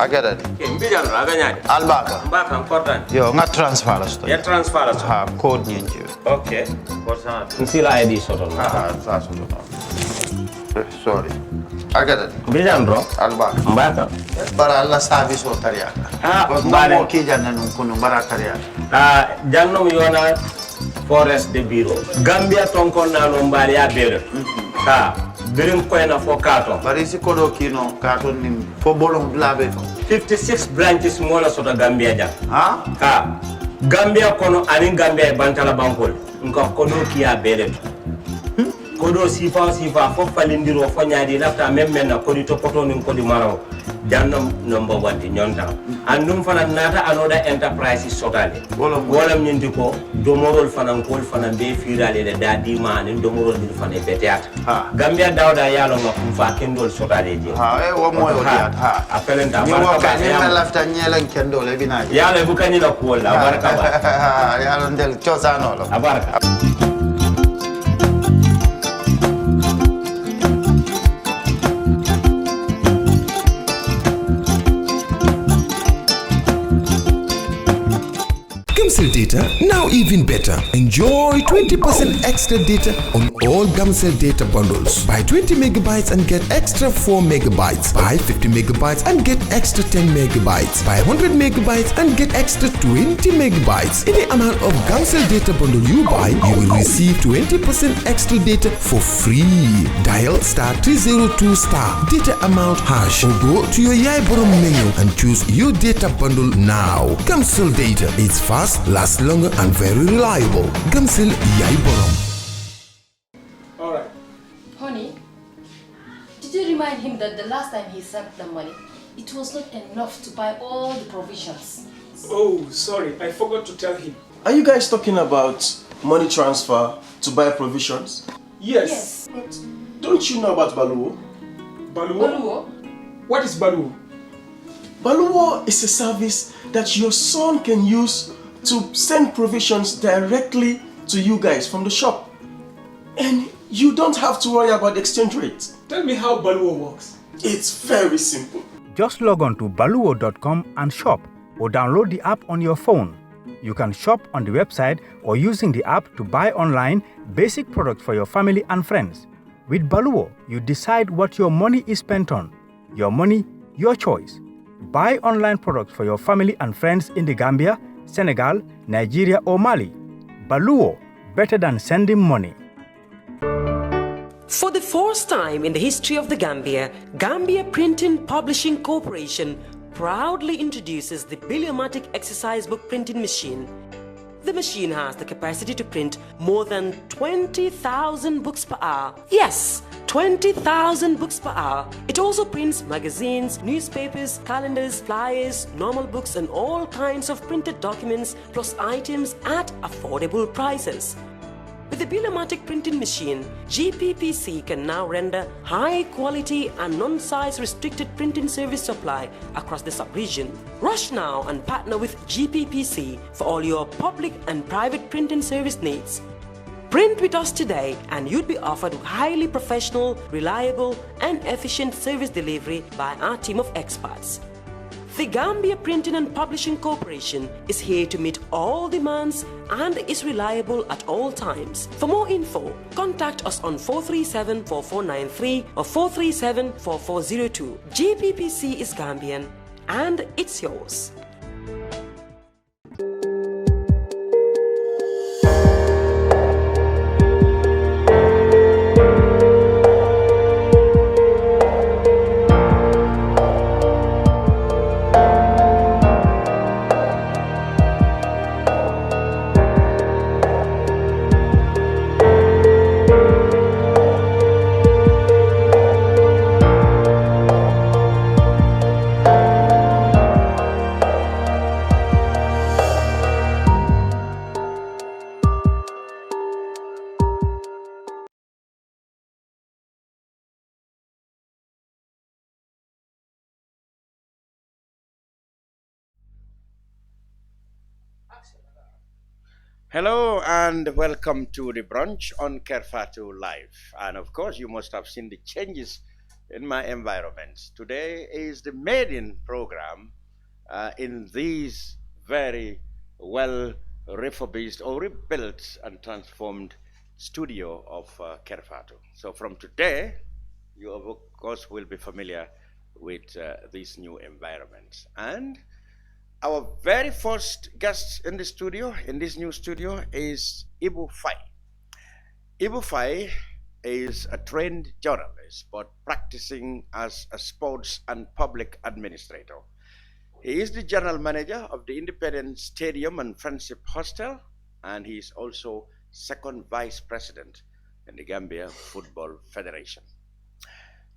Agada. Mbijan raganya. Albaka. Mbaka important. Yo, nga transfer la sto. Ya transfer la. Ha, code nyinji. Okay. What's that? Nsila ID soto. Sa soto. Sorry. Agada. Mbijan bro. Albaka. Mbaka. Bara alla service o tariya. Mbale. Mo ki janna nun kunu bara tariya. Jannom yona forest de bureau. Gambia tonkon na no mbali ya bere. Birim koyna fo kato. Bari si kodo kino kato ni fo bolong labe no. 56 branches mola soto Gambia ja. Ha? Gambia kono ani Gambia bantala bankol. Nko kodo kiya bere. Kodo sifa fo falindiro fo nyaadi lafta même na kodi to poto nin kodi maraw. Jannom number 1 ti nyonta. Andum fana nata anoda enterprise sotale. Wolam nyindi ko domorol fana kol fana be firale de dadi man domorol dir fana beteat. Gambia dawda yalo ngam fa kendol sotale je. Wo moyo diat ha. Apelenta baraka. Ni ma lafta nyelen kendol e bina. Yalo bukani la ko la baraka ba. Yalo ndel chosano lo. Baraka. Gamcell data, now even better. Enjoy 20% extra data on all Gamcell data bundles. Buy 20 megabytes and get extra 4 megabytes. Buy 50 megabytes and get extra 10 megabytes. Buy 100 megabytes and get extra 20 megabytes. Any amount of Gamcell data bundle you buy, you will receive 20% extra data for free. Dial *302* data amount hash or go to your Yaiborom menu and choose your data bundle now. Gamcell data is fast, lasts longer and very reliable. Gamcell Yaiborom. Alright. Honey, did you remind him that the last time he sent the money, it was not enough to buy all the provisions? Oh, sorry, I forgot to tell him. Are you guys talking about money transfer to buy provisions? Yes. But don't you know about Baluwo? Baluwo? What is Baluwo? Baluwo is a service that your son can use to send provisions directly to you guys from the shop. And you don't have to worry about the exchange rate. Tell me how Baluwo works. It's very simple. Just log on to baluwo.com and shop, or download the app on your phone. You can shop on the website or using the app to buy online basic products for your family and friends. With Baluwo, you decide what your money is spent on. Your money, your choice. Buy online products for your family and friends in the Gambia, Senegal, Nigeria or Mali. Baluwo, better than sending money. For the first time in the history of the Gambia Printing Publishing Corporation proudly introduces the Biliomatic exercise book printing machine. The machine has the capacity to print more than 20,000 books per hour. Yes, 20,000 books per hour. It also prints magazines, newspapers, calendars, flyers, normal books and all kinds of printed documents plus items at affordable prices. With the Biliomatic printing machine, GPPC can now render high-quality and non-size restricted printing service supply across the sub-region. Rush now and partner with GPPC for all your public and private printing service needs. Print with us today and you'd be offered highly professional, reliable and efficient service delivery by our team of experts. The Gambia Printing and Publishing Corporation is here to meet all demands and is reliable at all times. For more info, contact us on 437-4493 or 437-4402. GPPC is Gambian and it's yours. Hello and welcome to the brunch on Kerr Fatou Live. And of course, you must have seen the changes in my environment. Today is the maiden program in these very well refurbished or rebuilt and transformed studio of Kerr Fatou. So from today, you of course will be familiar with these new environments. And our very first guest in the studio, in this new studio, is Ebou Faye. Ebou Faye is a trained journalist, but practicing as a sports and public administrator. He is the general manager of the Independent Stadium and Friendship Hostel, and he is also second vice president in the Gambia Football Federation.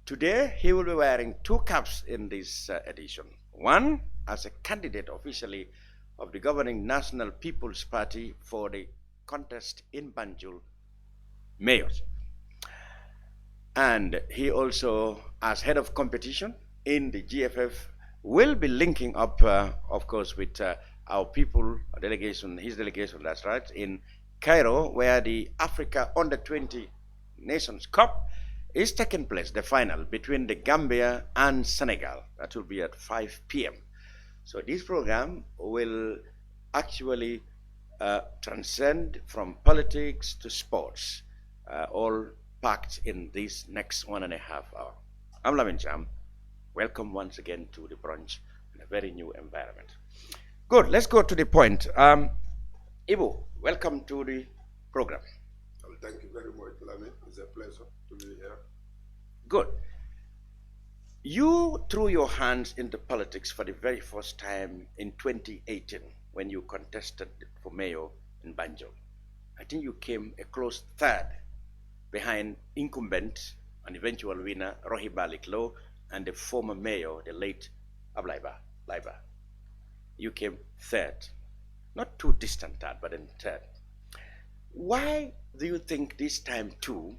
Today, he will be wearing two caps in this edition. One as a candidate officially of the governing National People's Party for the contest in Banjul mayorship. And he also, as head of competition in the GFF, will be linking up, of course, with our people, delegation, his delegation, that's right, in Cairo, where the Africa Under-20 Nations Cup is taking place, the final between the Gambia and Senegal. That will be at 5 p.m. So this program will actually transcend from politics to sports, all packed in this next 1.5 hours. I'm Lamin Jassey. Welcome once again to the brunch in a very new environment. Good, let's go to the point. Ebou, welcome to the program. Well, thank you very much, Lamin. It's a pleasure to be here. Good. You threw your hands into politics for the very first time in 2018 when you contested for mayor in Banjul. I think you came a close third behind incumbent and eventual winner Rohey Baliklo and the former mayor, the late Ablaiba. You came third. Not too distant third, but then third. Why do you think this time too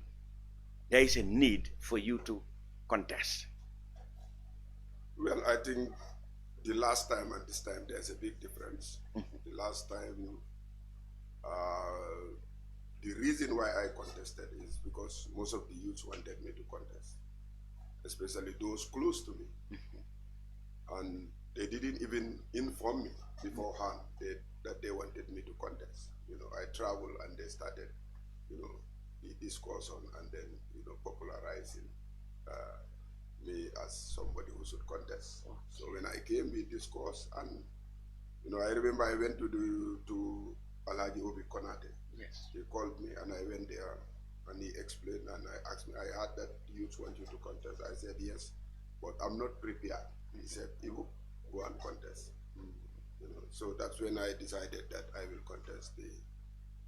there is a need for you to contest? Well, I think the last time and this time there's a big difference. The last time, the reason why I contested is because most of the youths wanted me to contest, especially those close to me. And they didn't even inform me beforehand that they wanted me to contest. You know, I traveled and they started, you know, the discourse on and then, you know, popularizing me as somebody who should contest. So when I came with discourse, and you know, I remember I went to Alhaji Obi Konate. Yes. He called me and I went there and he explained and I asked me, I heard that youth want you to contest. I said yes, but I'm not prepared. He said, Ebou, go and contest. You know, so that's when I decided that I will contest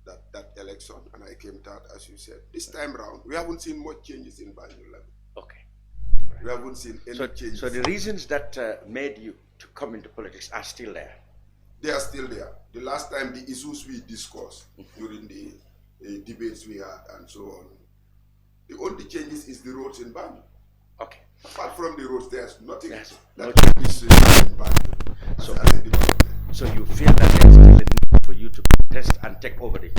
that election, and I came third, as you said. This time round, we haven't seen much changes in Banjul. Okay. We haven't seen any changes. So the reasons that made you to come into politics are still there? They are still there. The last time, the issues we discussed during the debates we had and so on, the only changes is the roads in Banjul. Okay. Apart from the roads, there's nothing Yes. that is in Banjul. So you feel that there's still a need for you to contest and take over the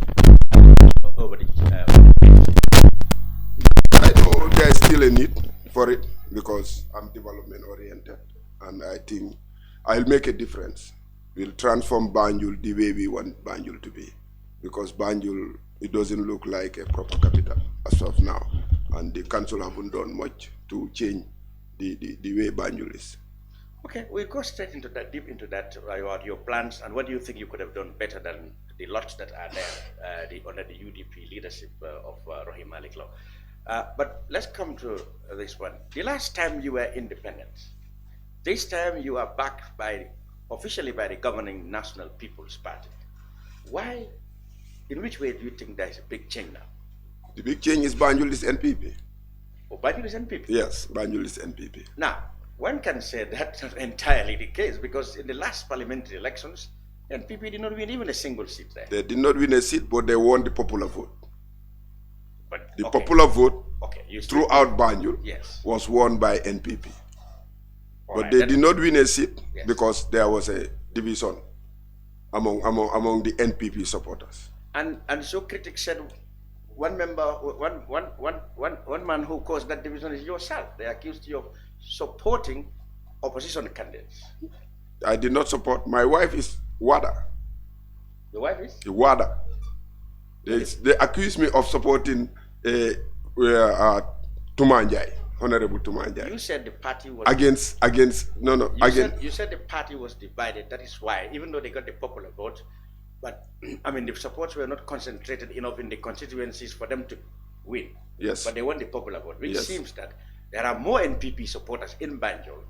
I know there's still a need for it because I'm development oriented, and I think I'll make a difference. We'll transform Banjul the way we want Banjul to be, because Banjul, it doesn't look like a proper capital as of now, and the council haven't done much to change the way Banjul is. Okay, we'll go straight into that, deep into that, about your plans and what do you think you could have done better than the lots that are there under the UDP leadership of Rohey Baliklo. But let's come to this one. The last time you were independent, this time you are backed officially by the governing National People's Party. Why, in which way do you think there is a big change now? The big change is Banjul is NPP. Oh, Banjul is NPP? Yes, Banjul is NPP. Now, one can say that's not entirely the case, because in the last parliamentary elections, NPP did not win even a single seat there. They did not win a seat, but they won the popular vote. But the popular vote throughout Banjul was won by NPP. But they did not win a seat because there was a division among the NPP supporters. And so critics said, one member, one man who caused that division is yourself. They accused you of supporting opposition candidates. I did not support. My wife is Wada. Your wife is? Wada. They accused me of supporting Tumanjai, Honorable Tumanjai. You said the party was You said the party was divided. That is why, even though they got the popular vote, but I mean the supports were not concentrated enough in the constituencies for them to win. Yes. But they won the popular vote, which Yes. seems that there are more NPP supporters in Banjul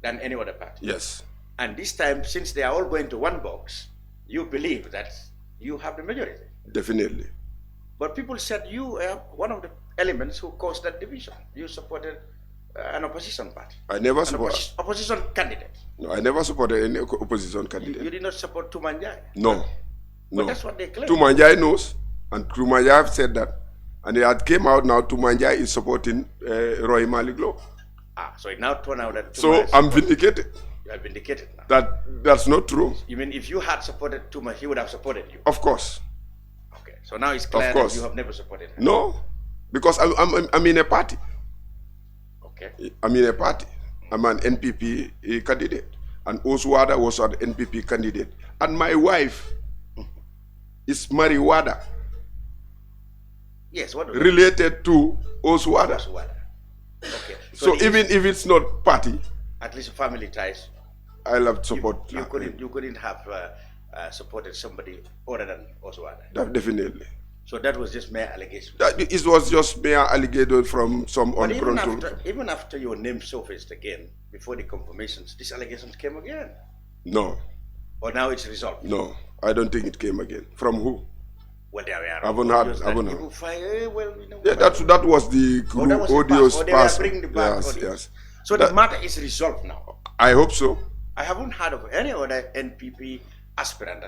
than any other party. Yes. And this time, since they are all going to one box, you believe that you have the majority. Definitely. But people said you were one of the elements who caused that division. You supported an opposition party. I never supported opposition candidate. No, I never supported any opposition candidate. You did not support Tumanjai. No. But that's what they claim. Tumanjai knows, and Tumanjai have said that. And it had came out now, Tumanjai is supporting Roy Maliglo. So it now turned out that So I'm vindicated. You are vindicated now. That's not true. You mean if you had supported Tuma, he would have supported you? Of course. Okay. So now it's clear that you have never supported him. No. Because I'm in a party. Okay. I'm in a party. I'm an NPP candidate. And Oswada was an NPP candidate. And my wife is Mariwada. Yes, what related to Oswada. Okay. So even if it's not party, at least family ties. I love support. You couldn't have supported somebody other than Oswada. Definitely. So that was just mere allegation. It was just mere allegation from some But uncontrolled. even after your name surfaced again, before the confirmations, these allegations came again. No. Or now it's resolved. No, I don't think it came again. From who? Well, there we are. I haven't heard. Ebou Faye, well, you know, Yeah, that was the audios pass. Yes. So the matter is resolved now. I hope so. I haven't heard of any other NPP aspirant.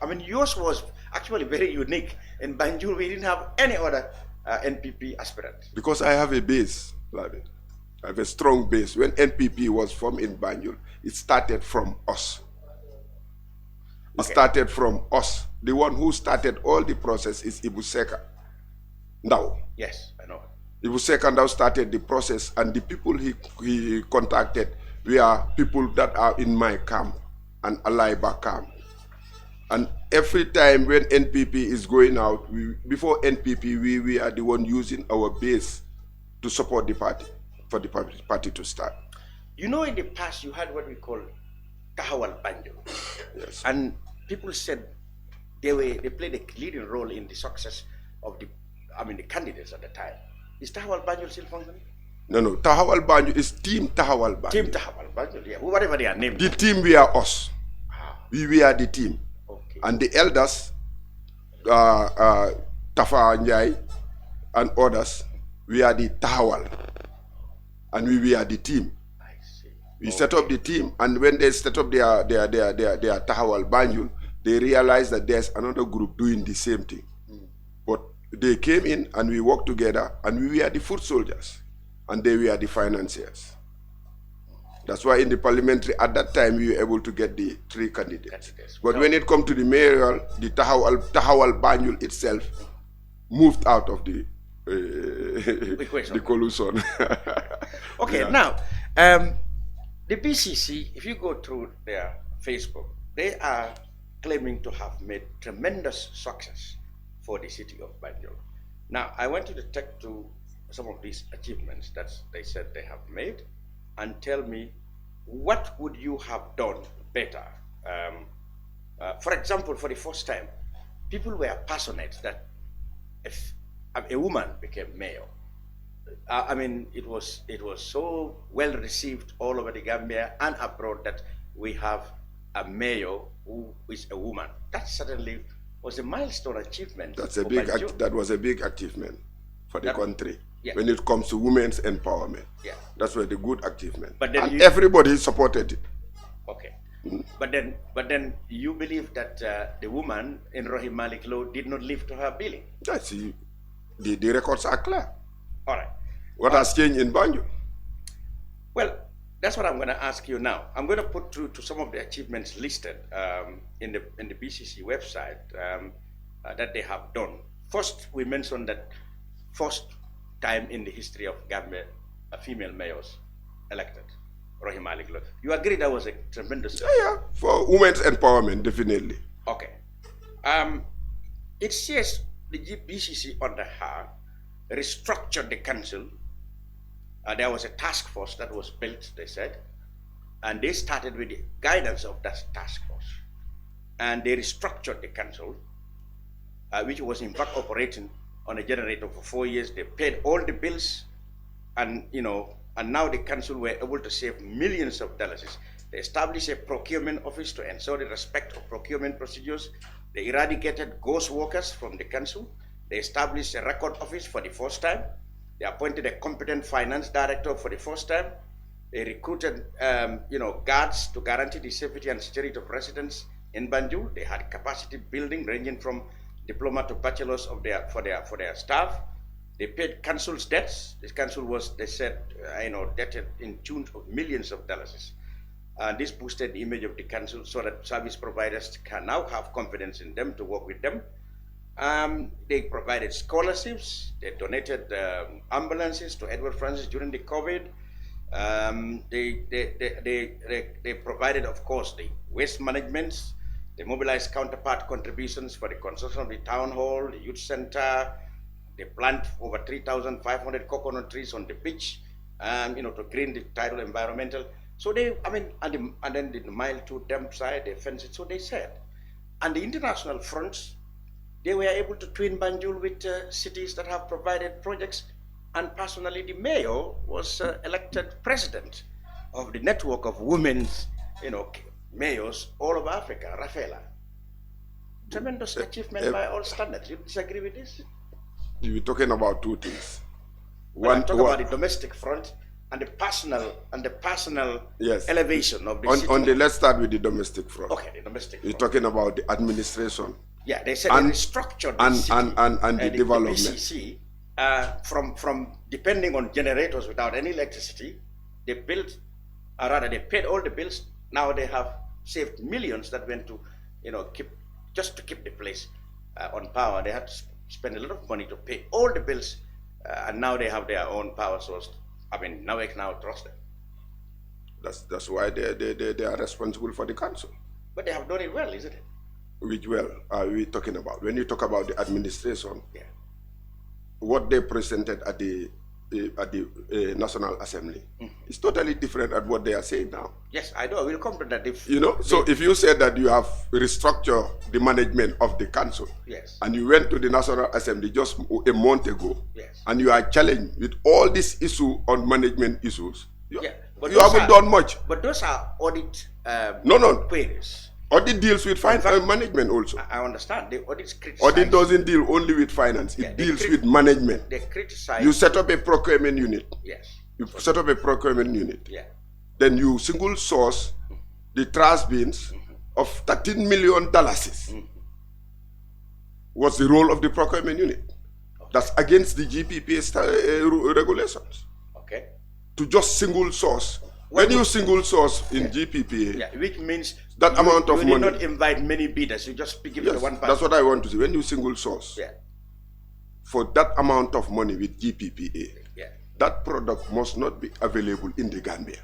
I mean, yours was actually very unique. In Banjul, we didn't have any other NPP aspirant. Because I have a base, Lamin. I have a strong base. When NPP was formed in Banjul, it started from us. It started from us. The one who started all the process is Ebou Faye. Now. Yes, I know. Ebou Faye now started the process, and the people he contacted were people that are in my camp and Alaiba camp. And every time when NPP is going out, before NPP, we are the one using our base to support the party, for the party to start. You know, in the past, you had what we call Tahawal Banjul. Yes. And people said they played a leading role in the success of the candidates at the time. Is Tahawal Banjul still functioning? No. Tahawal Banjul is Team Tahawal Banjul. Team Tahawal Banjul, yeah. Whatever they are named. The team, we are us. We are the team. Okay. And the elders, Tafa Njai and others, we are the Tahawal. And we are the team. I see. We set up the team, and when they set up their Tahawal Banjul, they realized that there's another group doing the same thing. But they came in and we worked together, and we were the foot soldiers, and they were the financiers. That's why in the parliamentary, at that time, we were able to get the 3 candidates. But when it comes to the mayoral, the Tahawal Banjul itself moved out of the collusion. Okay, now, the BCC, if you go through their Facebook, they are claiming to have made tremendous success for the city of Banjul. Now, I want you to take to some of these achievements that they said they have made and tell me, what would you have done better? For example, for the first time, people were passionate that if a woman became mayor, I mean, it was so well received all over the Gambia and abroad that we have a mayor who is a woman. That certainly was a milestone achievement. That was a big achievement for the country. Yeah. When it comes to women's empowerment. Yeah. That's where the good achievement. But then and everybody supported it. Okay. But then you believe that the woman in Rohim Malik Law did not live to her billing. That's the records are clear. All right. What has changed in Banjul? Well, that's what I'm going to ask you now. I'm going to put through to some of the achievements listed in the BCC website that they have done first we mentioned that first time in the history of Gambia, a female mayor was elected. Rahima Ali. You agree that was a tremendous... Yeah, for women's empowerment, definitely. Okay. It says the BCC under her restructured the council. There was a task force that was built, they said, and they started with the guidance of that task force. And they restructured the council, which was in fact operating on a generator for 4 years. They paid all the bills, and and now the council were able to save millions of dollars. They established a procurement office to ensure the respect of procurement procedures. They eradicated ghost workers from the council. They established a record office for the first time. They appointed a competent finance director for the first time. They recruited, guards to guarantee the safety and security of residents in Banjul. They had capacity building ranging from diploma to bachelors for their staff. They paid council's debts. This council was, they said, debted in tunes of millions of dollars. This boosted the image of the council so that service providers can now have confidence in them to work with them. They provided scholarships. They donated ambulances to Edward Francis during the COVID. They provided, of course, the waste management. They mobilized counterpart contributions for the construction of the town hall, the youth center. They plant over 3,500 coconut trees on the beach, to green the tidal environmental. So and then the mile 2 dump site, they fenced it. So they said, and the international fronts, they were able to twin Banjul with cities that have provided projects. And personally, the mayor was elected president of the network of women's, mayors all over Africa, Rafaela. Tremendous achievement by all standards. You disagree with this? You're talking about two things. I'm talking about the domestic front and the personal yes. elevation of the city. Let's start with the domestic front. Okay, the domestic front. You're talking about the administration. Yeah, they said they restructured the city and the development. The BCC, from depending on generators without any electricity, they built, or rather they paid all the bills. Now they have saved millions that went to, just to keep the place on power. They had to spend a lot of money to pay all the bills, and now they have their own power source. Now I can now trust them. That's why they are responsible for the council. But they have done it well, isn't it? Which well are we talking about? When you talk about the administration, yeah. What they presented at the National Assembly is totally different at what they are saying now. Yes, I know. We'll come to that. If you said that you have restructured the management of the council, yes, and you went to the National Assembly just a month ago, yes, and you are challenged with all this issue on management issues, you haven't done much. But those are audit queries. Audit deals with management also. I understand. The audits criticize. Audit doesn't deal only with finance. It deals with management. They criticize. You set up a procurement unit. Yes. You set up a procurement unit. Yeah. Then you single source the trash bins of $13 million. What's the role of the procurement unit? Okay. That's against the GPP regulations. Okay. To just single source. When you single source in GPP, which means that amount of money. You did not invite many bidders. You just give it to one person. That's what I want to say. When you single source, for that amount of money with GPPA, that product must not be available in the Gambia,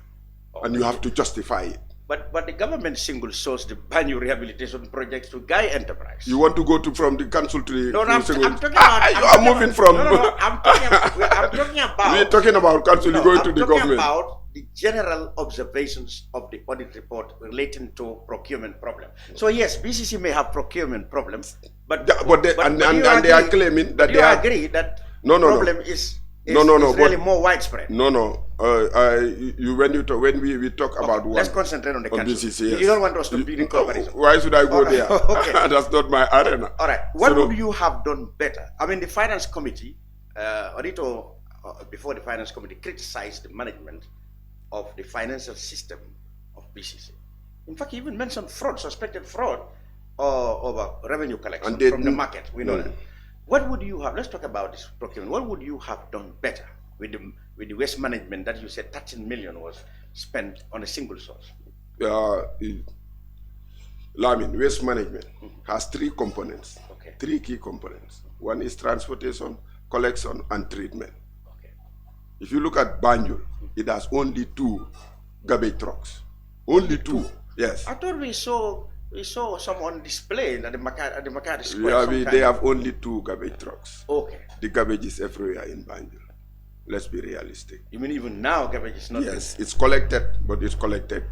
and you have to justify it. But the government single source the Banjul rehabilitation projects to Guy Enterprise. You want to go from the council to the I'm talking about. You are moving from. I'm talking about. We're talking about council. You're going to the government. About the general observations of the audit report relating to procurement problem. So yes, BCC may have procurement problems, but they are claiming that they agree that problem is really more widespread. When we talk about let's concentrate on the council. BCC, yes. You don't want us to be in comparison. Why should I go there? Okay. That's not my arena. All right. What would you have done better? The finance committee, before the finance committee criticized the management of the financial system of BCC. In fact, he even mentioned fraud, suspected fraud over revenue collection from the market. We know that. What would you have? Let's talk about this procurement. What would you have done better with the waste management that you said 13 million was spent on a single source? Lamin, waste management has 3 components, Okay. 3 key components. One is transportation, collection, and treatment. Okay. If you look at Banjul, it has only 2 garbage trucks. Only 2. Yes. I thought we saw some on display at the Makati Square. Yeah, they have only 2 garbage trucks. Okay. The garbage is everywhere in Banjul. Let's be realistic. You mean even now garbage is not? Yes, it's collected, but it's collected.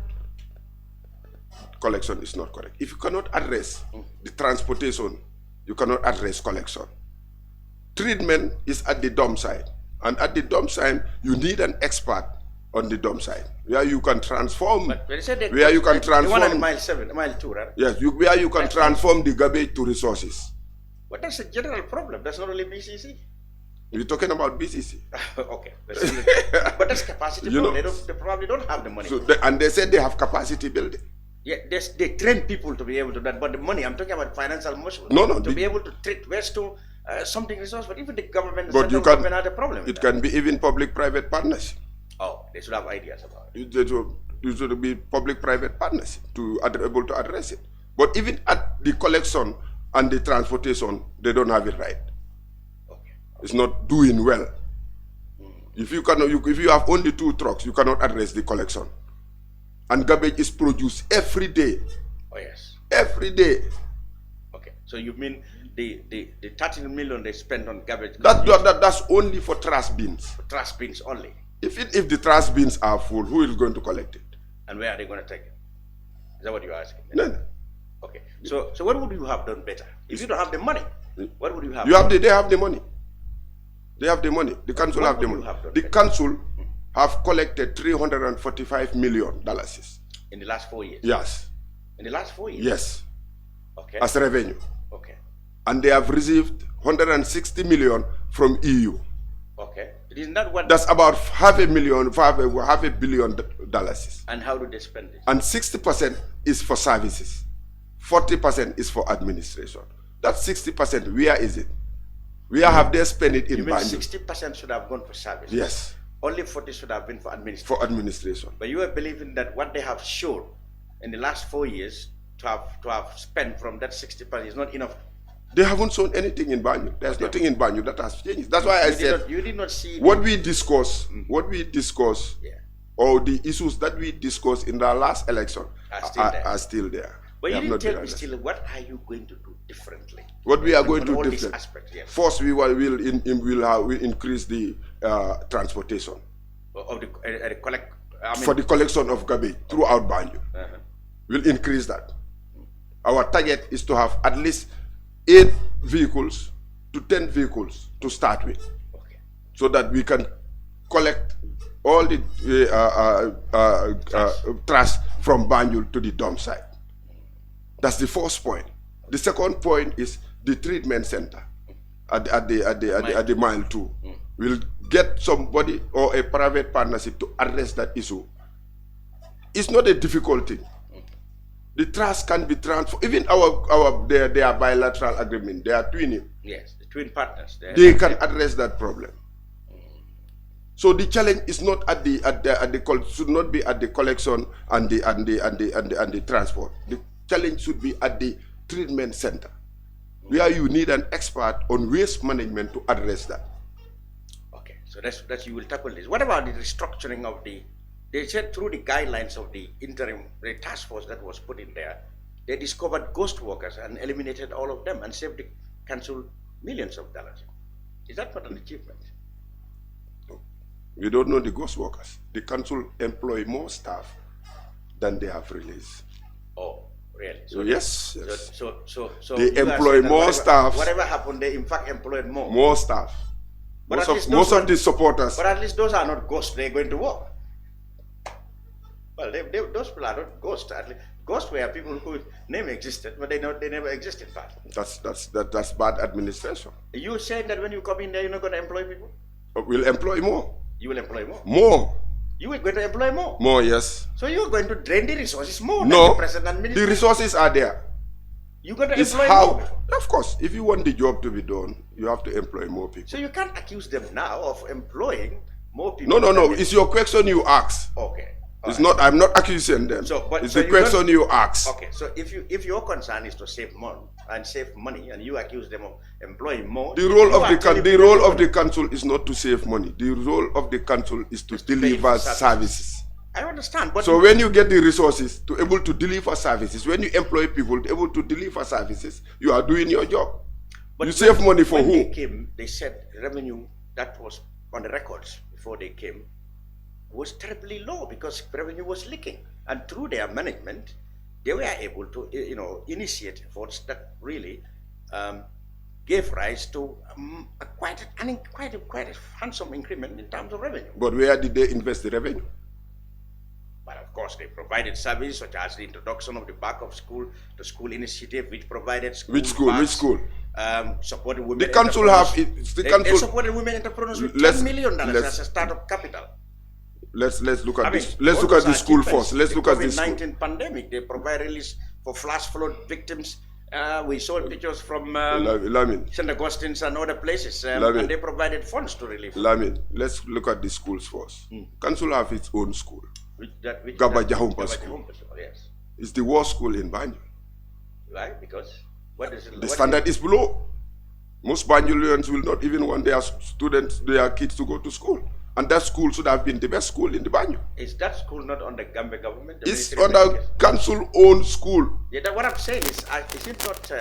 Collection is not correct. If you cannot address the transportation, you cannot address collection. Treatment is at the dump site. And at the dump site, you need an expert on the dump site, where you can transform, where you can transform. The one at mile 2, right? Yes, where you can transform the garbage to resources. But that's a general problem. That's not only BCC. You're talking about BCC. Okay. But that's capacity building. They probably don't have the money. So and they said they have capacity building. Yeah, they train people to be able to do that. But the money, I'm talking about financial muscle. No. To be able to treat waste to something resource. But even the government, But central government had a problem. It can be even public-private partnership. Oh, they should have ideas about it. It should be public-private partnership to able to address it. But even at the collection and the transportation, they don't have it right. Okay. It's not doing well. If you have only 2 trucks, you cannot address the collection. And garbage is produced every day. Oh yes. Every day. Okay. So you mean the 13 million they spend on garbage? That's only for trash bins. For trash bins only. If the trash bins are full, who is going to collect it? And where are they going to take it? Is that what you're asking? No. Okay. So what would you have done better? If you don't have the money, what would you have? They have the money. They have the money. The council have the money. The council have collected $345 million. In the last 4 years? Yes. In the last 4 years? Yes. Okay. As revenue. Okay. And they have received 160 million from EU. Okay. Isn't that what? That's about half a billion dollars. And how do they spend it? And 60% is for services. 40% is for administration. That 60%, where is it? Where have they spent it in Banjul? 60% should have gone for services? Yes. Only 40 should have been for administration? For administration. But you are believing that what they have shown in the last 4 years to have spent from that 60% is not enough? They haven't shown anything in Banjul. There's nothing in Banjul that has changed. That's why I said you did not see what we discuss, or the issues that we discussed in the last election are still there. But you didn't tell me still, what are you going to do differently? What we are going to do differently? Aspects, yes. First, we will increase the transportation of for the collection of garbage throughout Banjul. We'll increase that. Our target is to have at least 8 vehicles to 10 vehicles to start with, so that we can collect all the trash from Banjul to the dump site. That's the first point. The second point is the treatment center at the mile 2. We'll get somebody or a private partnership to address that issue. It's not a difficult thing. The trash can be transferred. Even their bilateral agreement, they are twinning. Yes, the twin partners. They can address that problem. So the challenge is not should not be at the collection and the transport. The challenge should be at the treatment center, where you need an expert on waste management to address that. Okay, so that's you will tackle this. What about the restructuring of the? They said through the guidelines of the interim task force that was put in there, they discovered ghost workers and eliminated all of them and saved the council millions of dollars. Is that not an achievement? No. We don't know the ghost workers. The council employ more staff than they have released. Oh, really? So yes. So they employ more staff. Whatever happened, they in fact employed more. More staff. But most of the supporters. But at least those are not ghosts. They're going to work. Well, those people are not ghosts. At least ghosts were people whose name existed, but they never existed. That's bad administration. You saying that when you come in there, you're not going to employ people? We'll employ more. You will employ more. More. You are going to employ more. More, yes. So you're going to drain the resources more. No, than the present administration. The resources are there. You're going to employ more. Of course, if you want the job to be done, you have to employ more people. So you can't accuse them now of employing more people. No. It's your question you ask. Okay. It's not. I'm not accusing them. It's the question you ask. Okay, so if your concern is to save money, and you accuse them of employing more, the role of the council is not to save money. The role of the council is to deliver services. I understand, but so when you get the resources to able to deliver services, when you employ people to able to deliver services, you are doing your job. But you save money for who? When they came, they said revenue that was on the records before they came was terribly low because revenue was leaking, and through their management, they were able to initiate efforts that really gave rise to quite a handsome increment in terms of revenue. But where did they invest the revenue? But of course, they provided services such as the introduction of the back of school, the school initiative, which provided school. Which school? Supported women. The council have it. They supported women entrepreneurs with $10 million as a startup capital. Let's look at this. Let's look at the school first. Let's look at this. COVID-19 pandemic. They provide release for flash flood victims. We saw pictures from Lamin, St. Augustine's and other places, and they provided funds to relieve. Lamin, let's look at the schools first. Council have its own school. Gabajahumpa school. Yes. It's the worst school in Banjul. Why? Because what is it? The standard is below. Most Banjulians will not even want their students, their kids to go to school. And that school should have been the best school in the Banjul. Is that school not on the Gambia government? It's on the council-owned school. Yeah, what I'm saying is it not...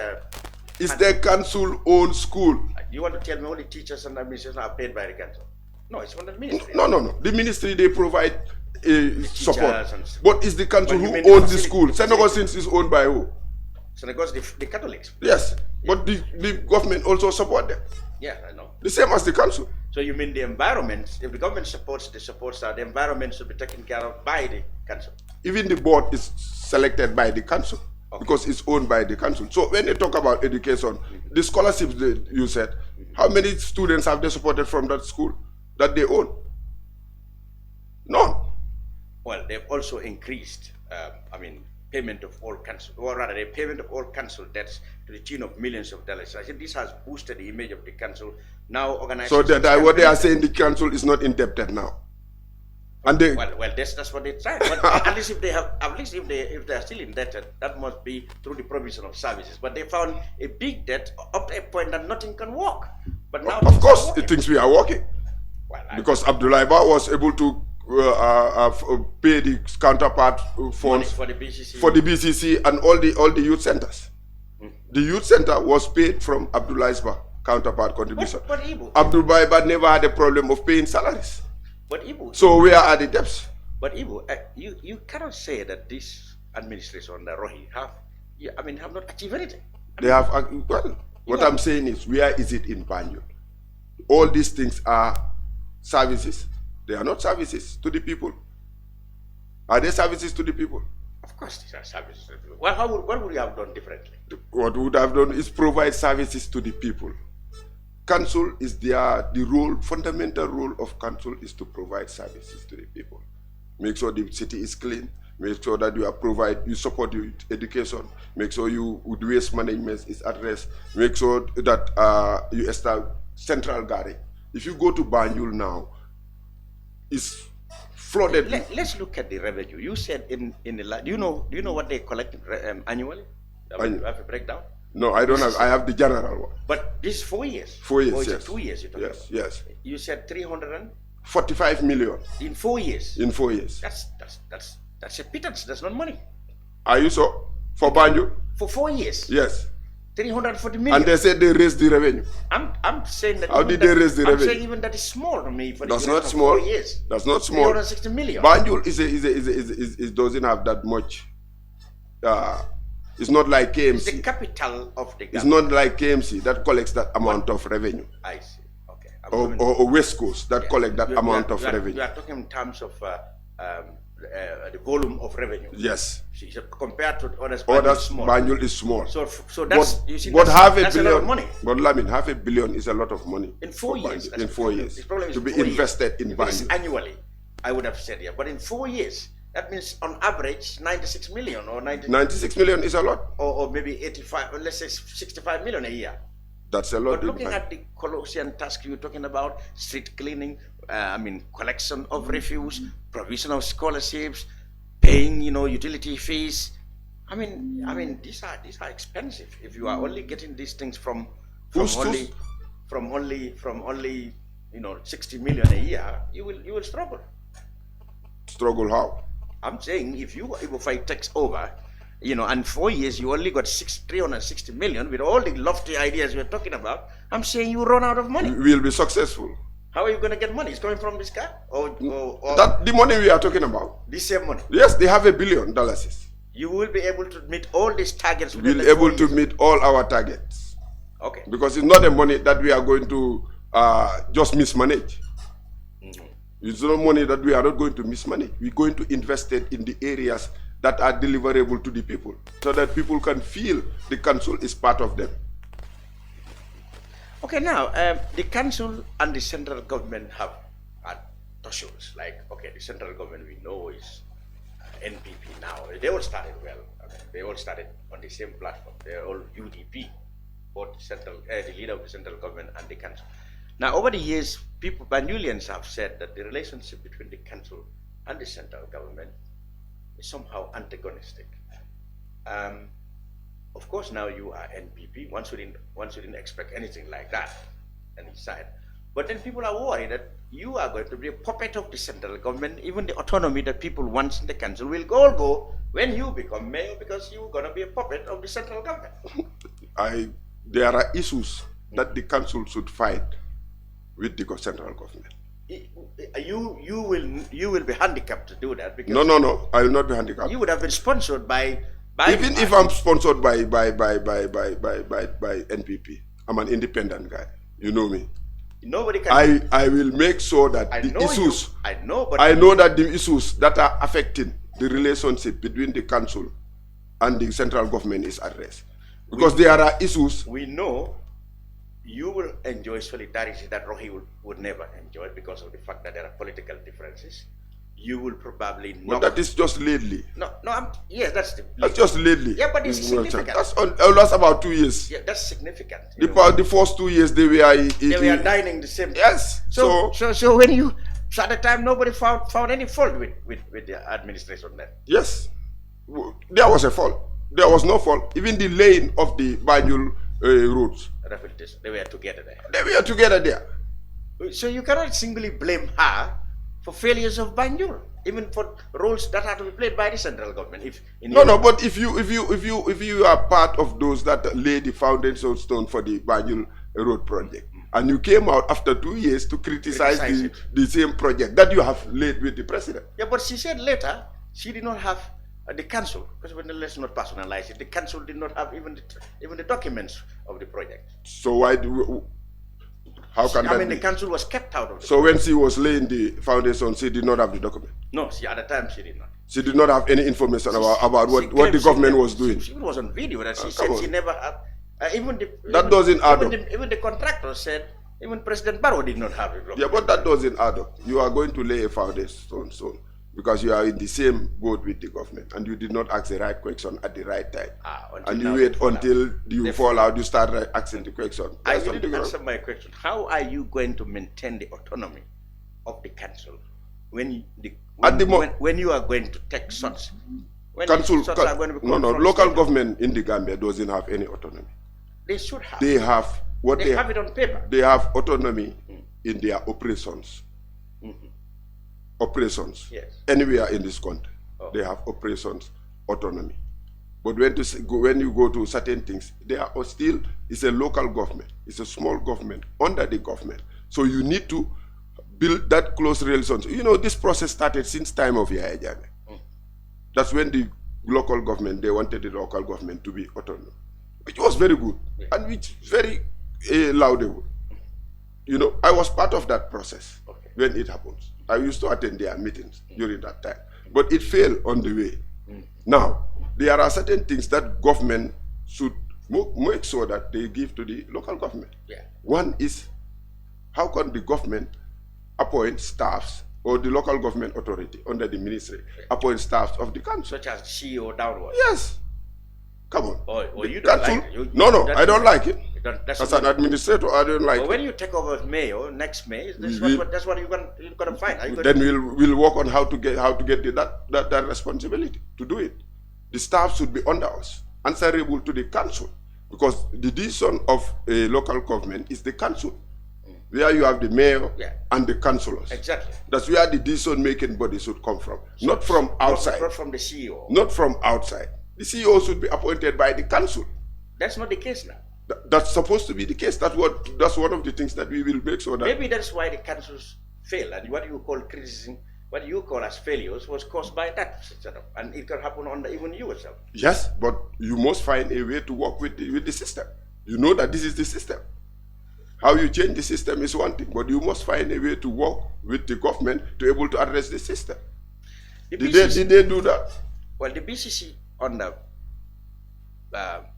it's the council-owned school. You want to tell me only teachers and administrators are paid by the council? No, it's on the ministry. No. The ministry, they provide support. But it's the council who owns the school. St. Augustine's is owned by who? St. Augustine's, the Catholics. Yes, but the government also support them. Yeah, I know. The same as the council. So you mean the environment, if the government supports the environment should be taken care of by the council? Even the board is selected by the council because it's owned by the council. So when you talk about education, the scholarships that you said, how many students have they supported from that school that they own? None. Well, they've also increased, payment of all council, or rather, the payment of all council debts to the tune of millions of dollars. I think this has boosted the image of the council. Now, organizations. So what they are saying, the council is not indebted now. And they that's what they try. But at least if they are still indebted, that must be through the provision of services. But they found a big debt up to a point that nothing can work. But now, of course, it thinks we are working. Because Abdullah was able to pay the counterpart funds for the BCC. For the BCC and all the youth centers. The youth center was paid from Abdullah's counterpart contribution. But Ebou, Abdullah never had a problem of paying salaries. But Ebou, so where are the debts? But Ebou, you cannot say that this administration under Rohi have not achieved anything. They have what I'm saying is, where is it in Banjul? All these things are services. They are not services to the people. Are they services to the people? Of course these are services to the people. Well, what would you have done differently? What would have done is provide services to the people. Council is fundamental role of council is to provide services to the people. Make sure the city is clean, make sure that you support the education, make sure the waste management is addressed, make sure that you establish central garage. If you go to Banjul now, it's flooded. Let's look at the revenue. You said do you know what they collect annually? Do you have a breakdown? No, I don't have. I have the general one. But this is 4 years. 4 years. Yes. 2 years. You're talking about. Yes. You said 345 million in 4 years. In 4 years. That's a pittance. That's not money. Are you so for Banjul? For 4 years. Yes. 340 million. And they said they raised the revenue. I'm saying that. How did they raise the revenue? I'm saying even that is small to me for that's the not small. 4 years. That's not small. 360 million. Banjul doesn't have that much. It's not like KMC. It's the capital of the Gambia. It's not like KMC that collects that amount of revenue. I see. Okay. Or West Coast that collect that amount of revenue. You are talking in terms of the volume of revenue. Yes. So compared to others, Banjul is small. So that's that's a lot of money. But Lamin, $500 million is a lot of money. In 4 years. In 4 years. To be invested in Banjul. Annually, I would have said But in 4 years, that means on average 96 million or 96 million is a lot. Or maybe 85, or let's say 65 million a year. That's a lot. But looking at the colossal task you're talking about, street cleaning, collection of refuse, provision of scholarships, paying, utility fees. I mean, these are expensive. If you are only getting these things from only 60 million a year, you will struggle. Struggle how? I'm saying if Ebou Faye takes over, and 4 years you only got 360 million with all the lofty ideas we're talking about, I'm saying you run out of money. We'll be successful. How are you going to get money? It's coming from this guy? Or that the money we are talking about? The same money? Yes, they have $1 billion. You will be able to meet all these targets. We'll be able to meet all our targets. Okay. Because it's not the money that we are going to just mismanage. It's not money that we are not going to mismanage. We're going to invest it in the areas that are deliverable to the people, so that people can feel the council is part of them. Okay, now, the council and the central government have tussles. Like, okay, the central government we know is NPP now. They all started well. They all started on the same platform. They're all UDP, both the leader of the central government and the council. Now, over the years, Banjulians have said that the relationship between the council and the central government is somehow antagonistic. Of course, now you are NPP. One shouldn't expect anything like that on his side. But then people are worried that you are going to be a puppet of the central government. Even the autonomy that people want in the council will all go when you become mayor, because you're going to be a puppet of the central government. There are issues that the council should fight with the central government. You will be handicapped to do that, because no, I will not be handicapped. You would have been sponsored by even if I'm sponsored by NPP, I'm an independent guy. You know me. Nobody can. I will make sure that I the know issues. I know, but I know that the issues that are affecting the relationship between the council and the central government is addressed, because there are issues. We know you will enjoy solidarity that Rohi would never enjoy, because of the fact that there are political differences. You will probably not. But that is just lately. Yes, that's just lately. Yeah, but it's significant. That's about 2 years. Yeah, that's significant. The first 2 years they were dining the same. Yes. So when you at the time nobody found any fault with the administration then. Yes, there was a fault. There was no fault. Even the lane of the Banjul roads. They were together there. They were together there. So you cannot singly blame her for failures of Banjul, even for roles that are to be played by the central government. But if you are part of those that laid the foundation stone for the Banjul road project, and you came out after 2 years to criticize the same project that you have laid with the president. Yeah, but she said later she did not have the council, because let's not personalize it. The council did not have even the documents of the project. So why how can that the council was kept out of it. So when she was laying the foundation, she did not have the document? No, at the time she did not. She did not have any information about what the government was doing? It was on video that she said she never had. Doesn't add up. Even the contractor said, even President Barrow did not have it. Yeah, but that doesn't add up. You are going to lay a foundation stone, because you are in the same boat with the government, and you did not ask the right question at the right time. And you wait until you fall out, you start asking the question. I didn't answer my question. How are you going to maintain the autonomy of the council when you are going to take such? Local government in the Gambia doesn't have any autonomy. They should have. They have they have it on paper. They have autonomy in their operations. Operations. Yes. Anywhere in this country, they have operations autonomy. But when you go to certain things, they are still, it's a local government. It's a small government under the government. So you need to build that close relationship. This process started since time of Yahya Jammeh. That's when the local government, they wanted the local government to be autonomous, which was very good and which very laudable. I was part of that process when it happens. I used to attend their meetings during that time, but it failed on the way. Now, there are certain things that government should make sure that they give to the local government. One is, how can the government appoint staffs, or the local government authority under the ministry appoint staffs of the council? Such as CEO downwards? Yes. Come on. Or you don't council, like it. No, I don't like it. That's As an administrator, I don't like but it. when you take over as mayor next May, that's what you're gonna find. Are you Then we'll work on how to get that responsibility to do it. The staff should be under us, answerable to the council, because the decision of a local government is the council, where you have the mayor and the councillors. Exactly. That's where the decision-making body should come from, not from outside. Not from the CEO. Not from outside. The CEO should be appointed by the council. That's not the case now. That's supposed to be the case. That's one of the things that we will make sure that. Maybe that's why the councils fail, and what you call criticism, what you call as failures, was caused by that setup, and it can happen under even you yourself. Yes, but you must find a way to work with the system. You know that this is the system. How you change the system is one thing, but you must find a way to work with the government to be able to address the system. Did they do that? Well, the BCC under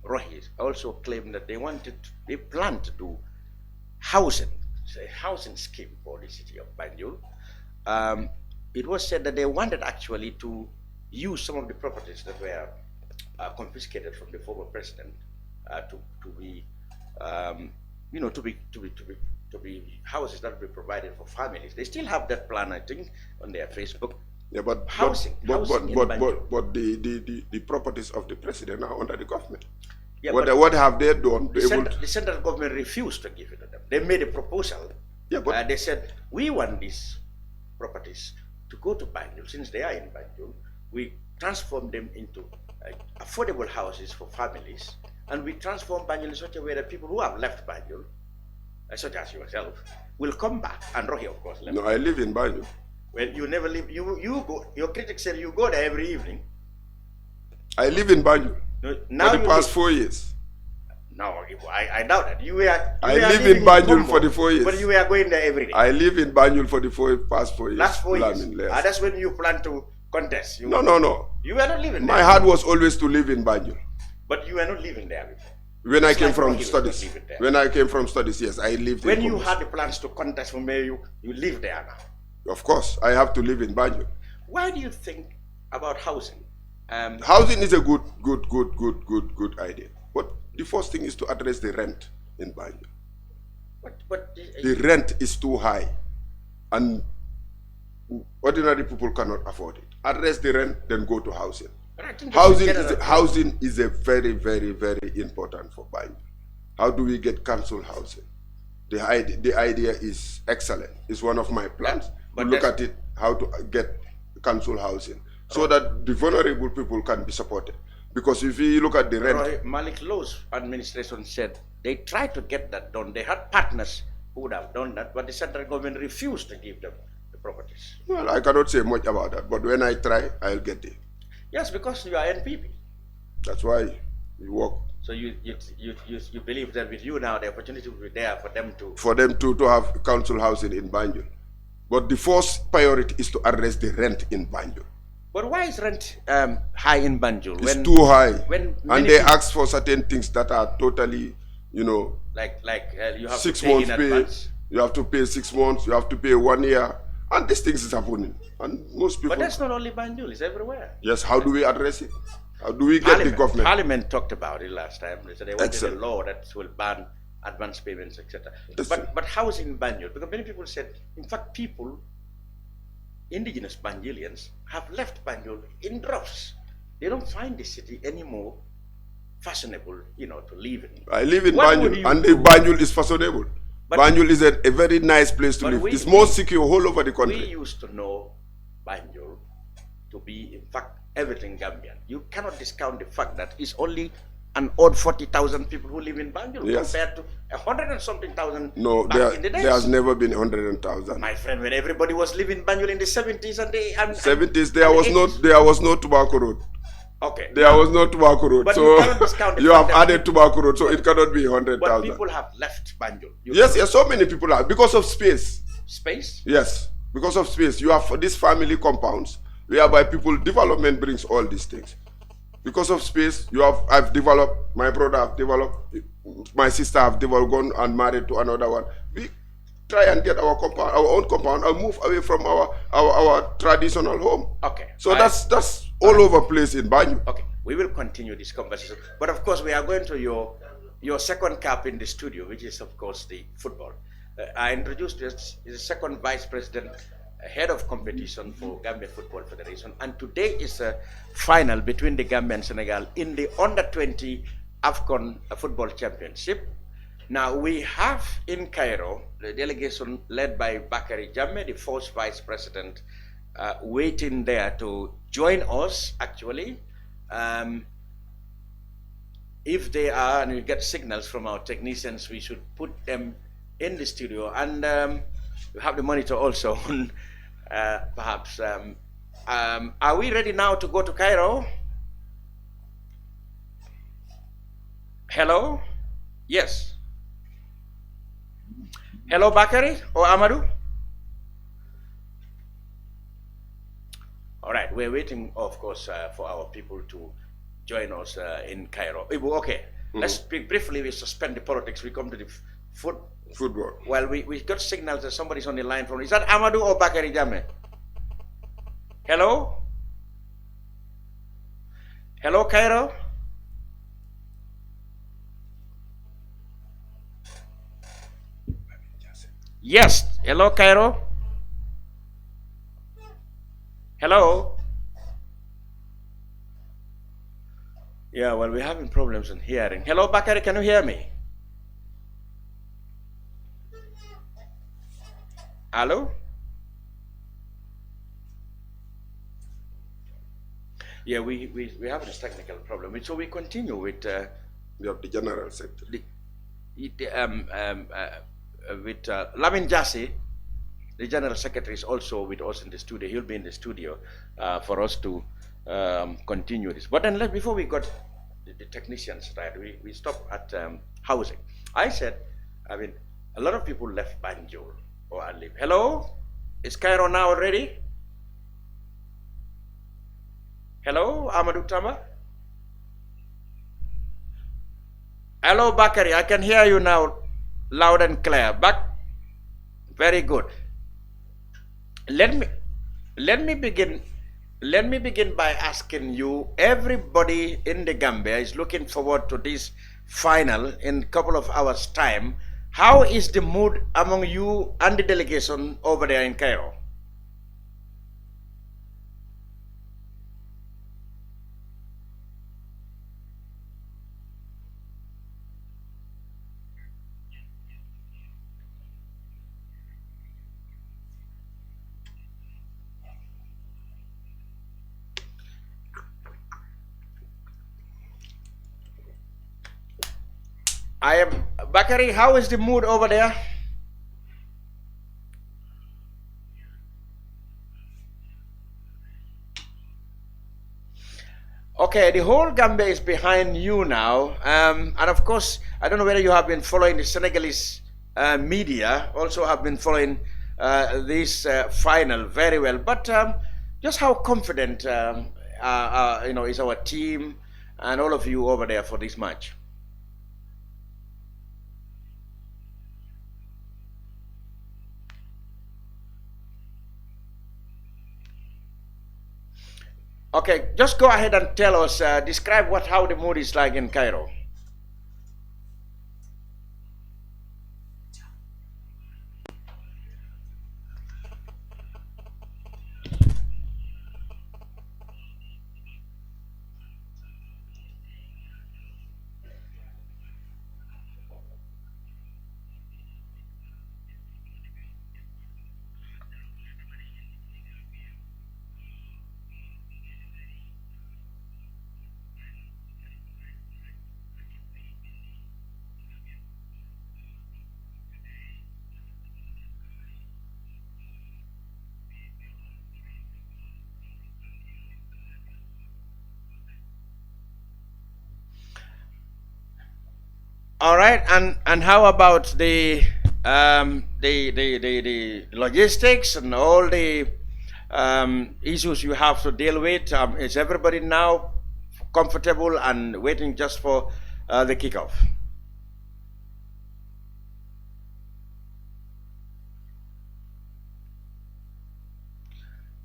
Rohit also claimed that they planned to do housing, a housing scheme for the city of Banjul. It was said that they wanted actually to use some of the properties that were confiscated from the former president to be houses that will be provided for families. They still have that plan, I think, on their Facebook. Yeah, but housing the properties of the president are under the government. Yeah, what have they done? The central government refused to give it to them. They made a proposal. Yeah, but they said, we want these properties to go to Banjul. Since they are in Banjul, we transform them into affordable houses for families, and we transform Banjul in such a way that people who have left Banjul, such as yourself, will come back. And Rohi, of course, left. No, I live in Banjul. Well, you never live. You go. Your critics said you go there every evening. I live in Banjul. Now for the past 4 years. No, I doubt that. I live in Banjul for the 4 years. But you were going there every day. I live in Banjul for the past 4 years. Last 4 years. Lamin, That's when you plan to contest. No. You were not living there. My heart was always to live in Banjul. But you were not living there before. When I came from studies. When I came from studies, yes, I lived when in you Banjul. had the plans to contest for mayor, you live there now. Of course, I have to live in Banjul. Why do you think about housing? Housing is a good idea. But the first thing is to address the rent in Banjul. The rent is too high, and ordinary people cannot afford it. Address the rent, then go to housing. Housing is a very, very, very important for Banjul. How do we get council housing? The idea is excellent. It's one of my plans. But look at it, how to get council housing, so that the vulnerable people can be supported. Because if you look at the rent... Malik Low's administration said they tried to get that done. They had partners who would have done that, but the central government refused to give them the properties. Well, I cannot say much about that, but when I try, I'll get it. Yes, because you are NPP. That's why we work. So you believe that with you now, the opportunity will be there for them to... For them to have council housing in Banjul. But the first priority is to address the rent in Banjul. But why is rent high in Banjul? It's too high. And they ask for certain things that are totally, Like you have 6 to pay months in pay. advance. You have to pay 6 months. You have to pay 1 year. And these things is happening. And most people... But that's not only Banjul. It's everywhere. Yes, how do we address it? How do we get the government? Parliament talked about it last time. They said they wanted a law that will ban advance payments, etc. But housing in Banjul, because many people said, in fact, indigenous Banjulians have left Banjul in droves. They don't find the city anymore fashionable, to live in. I live in Banjul, and Banjul is fashionable. Banjul is a very nice place to live. It's more secure all over the country. We used to know Banjul to be, in fact, everything Gambian. You cannot discount the fact that it's only an odd 40,000 people who live in Banjul compared to 100 and something thousand back in the days. There has never been 100,000. My friend, when everybody was living in Banjul in the 70s and the 70s, there was no tobacco road. Okay. There was no tobacco road. But so you cannot discount you have added tobacco road, so it cannot be 100,000. But people have left Banjul. Yes, so many people have because of space. Space? Yes, because of space. You have these family compounds whereby development brings all these things. Because of space, I've developed, my brother have developed, my sister have developed, gone and married to another one. We try and get our own compound and move away from our traditional home. Okay. So that's all over place in Banjul. Okay. we will continue this conversation. But of course, we are going to your second cap in the studio, which is of course the football. I introduced this, is the second vice president, head of competition for Gambia Football Federation, and today is a final between the Gambia and Senegal in the under-20 AFCON Football Championship. Now we have in Cairo the delegation led by Bakary Jammeh, the first vice president, waiting there to join us actually. If they are, and we get signals from our technicians, we should put them in the studio, and we have the monitor also on, perhaps. Are we ready now to go to Cairo? Hello? Yes. Hello, Bakary or Amadou? All right, we're waiting, of course, for our people to join us in Cairo. Okay, let's speak briefly. We suspend the politics. We come to the football. Well, we got signals that somebody's on the line from. Is that Amadou or Bakary Jammeh? Hello? Hello, Cairo? Yes. Hello, Cairo? Hello? Yeah, well, we're having problems in hearing. Hello, Bakary, can you hear me? Hello? Yeah, we have this technical problem. So we continue with we have the general secretary. With Lamin Jassey, the general secretary, is also with us in the studio. He'll be in the studio for us to continue this. But then before we got the technicians, right, we stopped at housing. I said, I mean, a lot of people left Banjul or Alib. Hello? Is Cairo now ready? Hello, Amadou Tama? Hello, Bakary, I can hear you now loud and clear. Very good. Let me begin by asking you, everybody in the Gambia is looking forward to this final in a couple of hours' time. How is the mood among you and the delegation over there in Cairo? Bakary, how is the mood over there? Okay, the whole Gambia is behind you now. And of course, I don't know whether you have been following the Senegalese media, also have been following this final very well. But just how confident is our team and all of you over there for this match? Okay, just go ahead and tell us, describe how the mood is like in Cairo. All right, and how about the logistics and all the issues you have to deal with? Is everybody now comfortable and waiting just for the kickoff?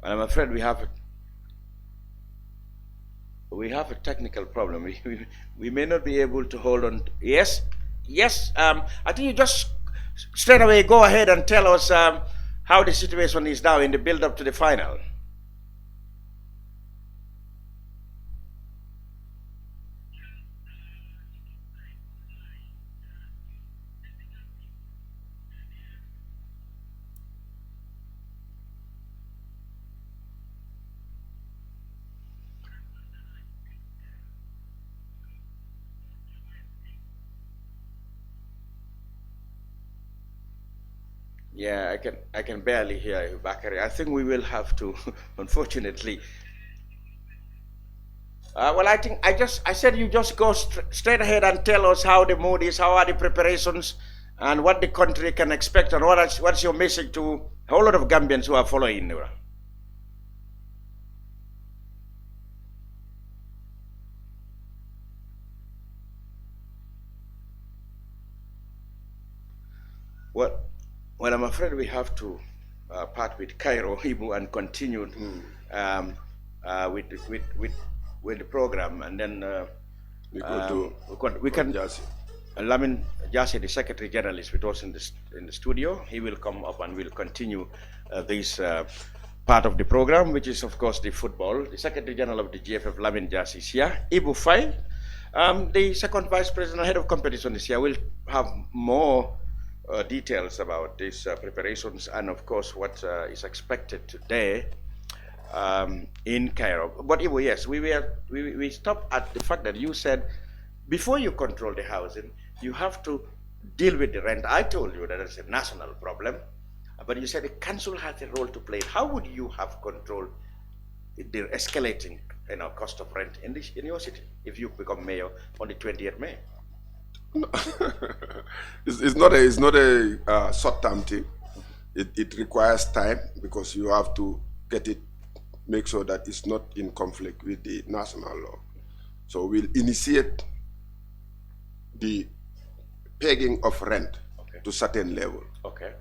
Well, I'm afraid we we have a technical problem. We may not be able to hold on. Yes. I think you just straight away go ahead and tell us how the situation is now in the build-up to the final. Yeah, I can barely hear you, Bakari. I think we will have to, unfortunately. Well, I said you just go straight ahead and tell us how the mood is, how are the preparations, and what the country can expect, and what's your message to a whole lot of Gambians who are following you. Well, I'm afraid we have to part with Cairo, Ebou, and continue with the program, and then we can. Lamin Jassey, the Secretary General, is with us in the studio. He will come up and we'll continue this part of the program, which is of course the football. The Secretary General of the GFF, Lamin Jassey, is here. Ebou Faye, the Second Vice President, Head of Competition, is here. We'll have more details about these preparations and of course what is expected today in Cairo. But Ebou, yes, we stopped at the fact that you said before you control the housing, you have to deal with the rent. I told you that it's a national problem, but you said the council has a role to play. How would you have controlled the escalating cost of rent in your city if you become mayor on the 20th May? It's not a short-term thing. It requires time because you have to make sure that it's not in conflict with the national law. So we'll initiate the pegging of rent to certain level. Okay.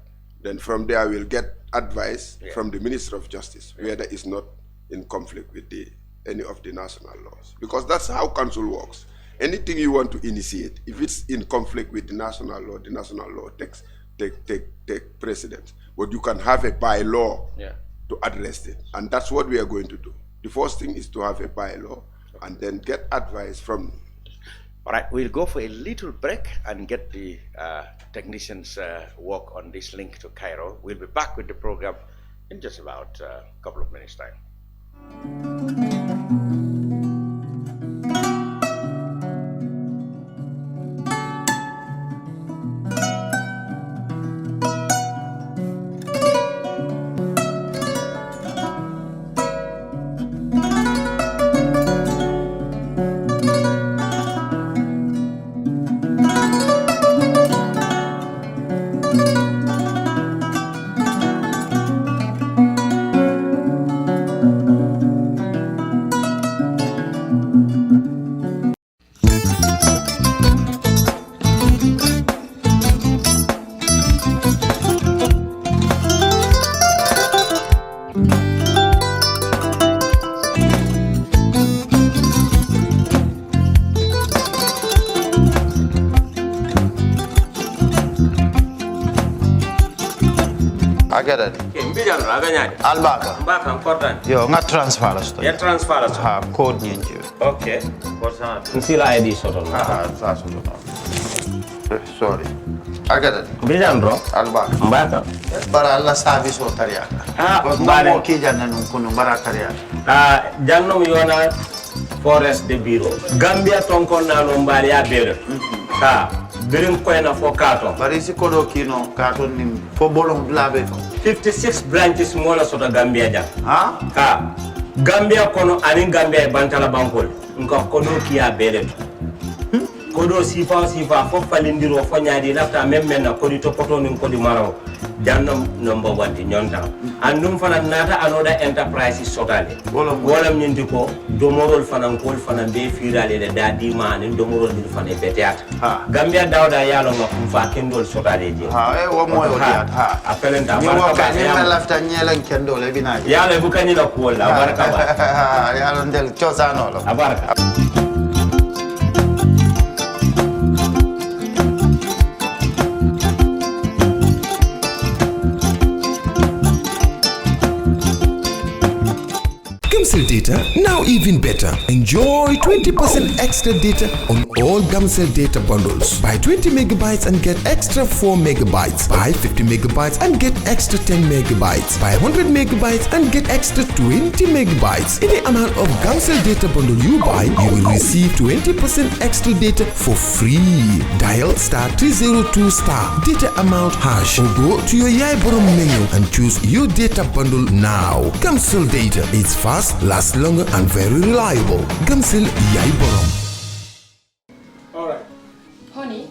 Then from there we'll get advice from the Minister of Justice whether it's not in conflict with any of the national laws. Because that's how council works. Anything you want to initiate, if it's in conflict with the national law takes precedence. But you can have a bylaw to address it. And that's what we are going to do. The first thing is to have a bylaw and then get advice from. All right, we'll go for a little break and get the technicians work on this link to Cairo. We'll be back with the program in just about a couple of minutes' time. Agada. Mbijano aganyani. Albaka. Important. Yo, nga transfer la sto. Ya transfer la sto. Ha, code nyenje. Okay. Important. Nsila ID soto. Sa soto. Sorry. Agada. Mbijano Albaka. Mbaka. Bara alla service o tariaka. Mbale mo ki janna nun kunu bara tariaka. Janno yona forest de bureau. Gambia tonkon na no mbali ya bere. Birin koyna fo kato. Bari si kodo kino kato ni fo bolong labe ko. 56 branches mola soto Gambia ja. Ha? Gambia kono ani Gambia bantala bankol. Nko kono kiya bere. kodo sifa fo falindiro fo nyaadi lafta même na kodi to poto nin kodi maraw jannom number 1 ti nyonta andum fana nata anoda enterprise sotale wolam nyindi ko domorol fana kol fana be firale de dadi man domorol dir fana be teata Gambia dawda yalo ngam fa kendol sotale je wo moy o diat apelenta baraka ba lafta nyelan kendol e bina yalo bu kanila ko la baraka ba yalo ndel ciosano lo baraka Gamcell data, now even better. Enjoy 20% extra data on all Gamcell data bundles. Buy 20 megabytes and get extra 4 megabytes. Buy 50 megabytes and get extra 10 megabytes. Buy 100 megabytes and get extra 20 megabytes. Any amount of Gamcell data bundle you buy, you will receive 20% extra data for free. Dial *302* data amount hash or go to your Yaiborom menu and choose your data bundle now. Gamcell data is fast, lasts longer and very reliable. Gamcell Yaiborom. Alright. Honey,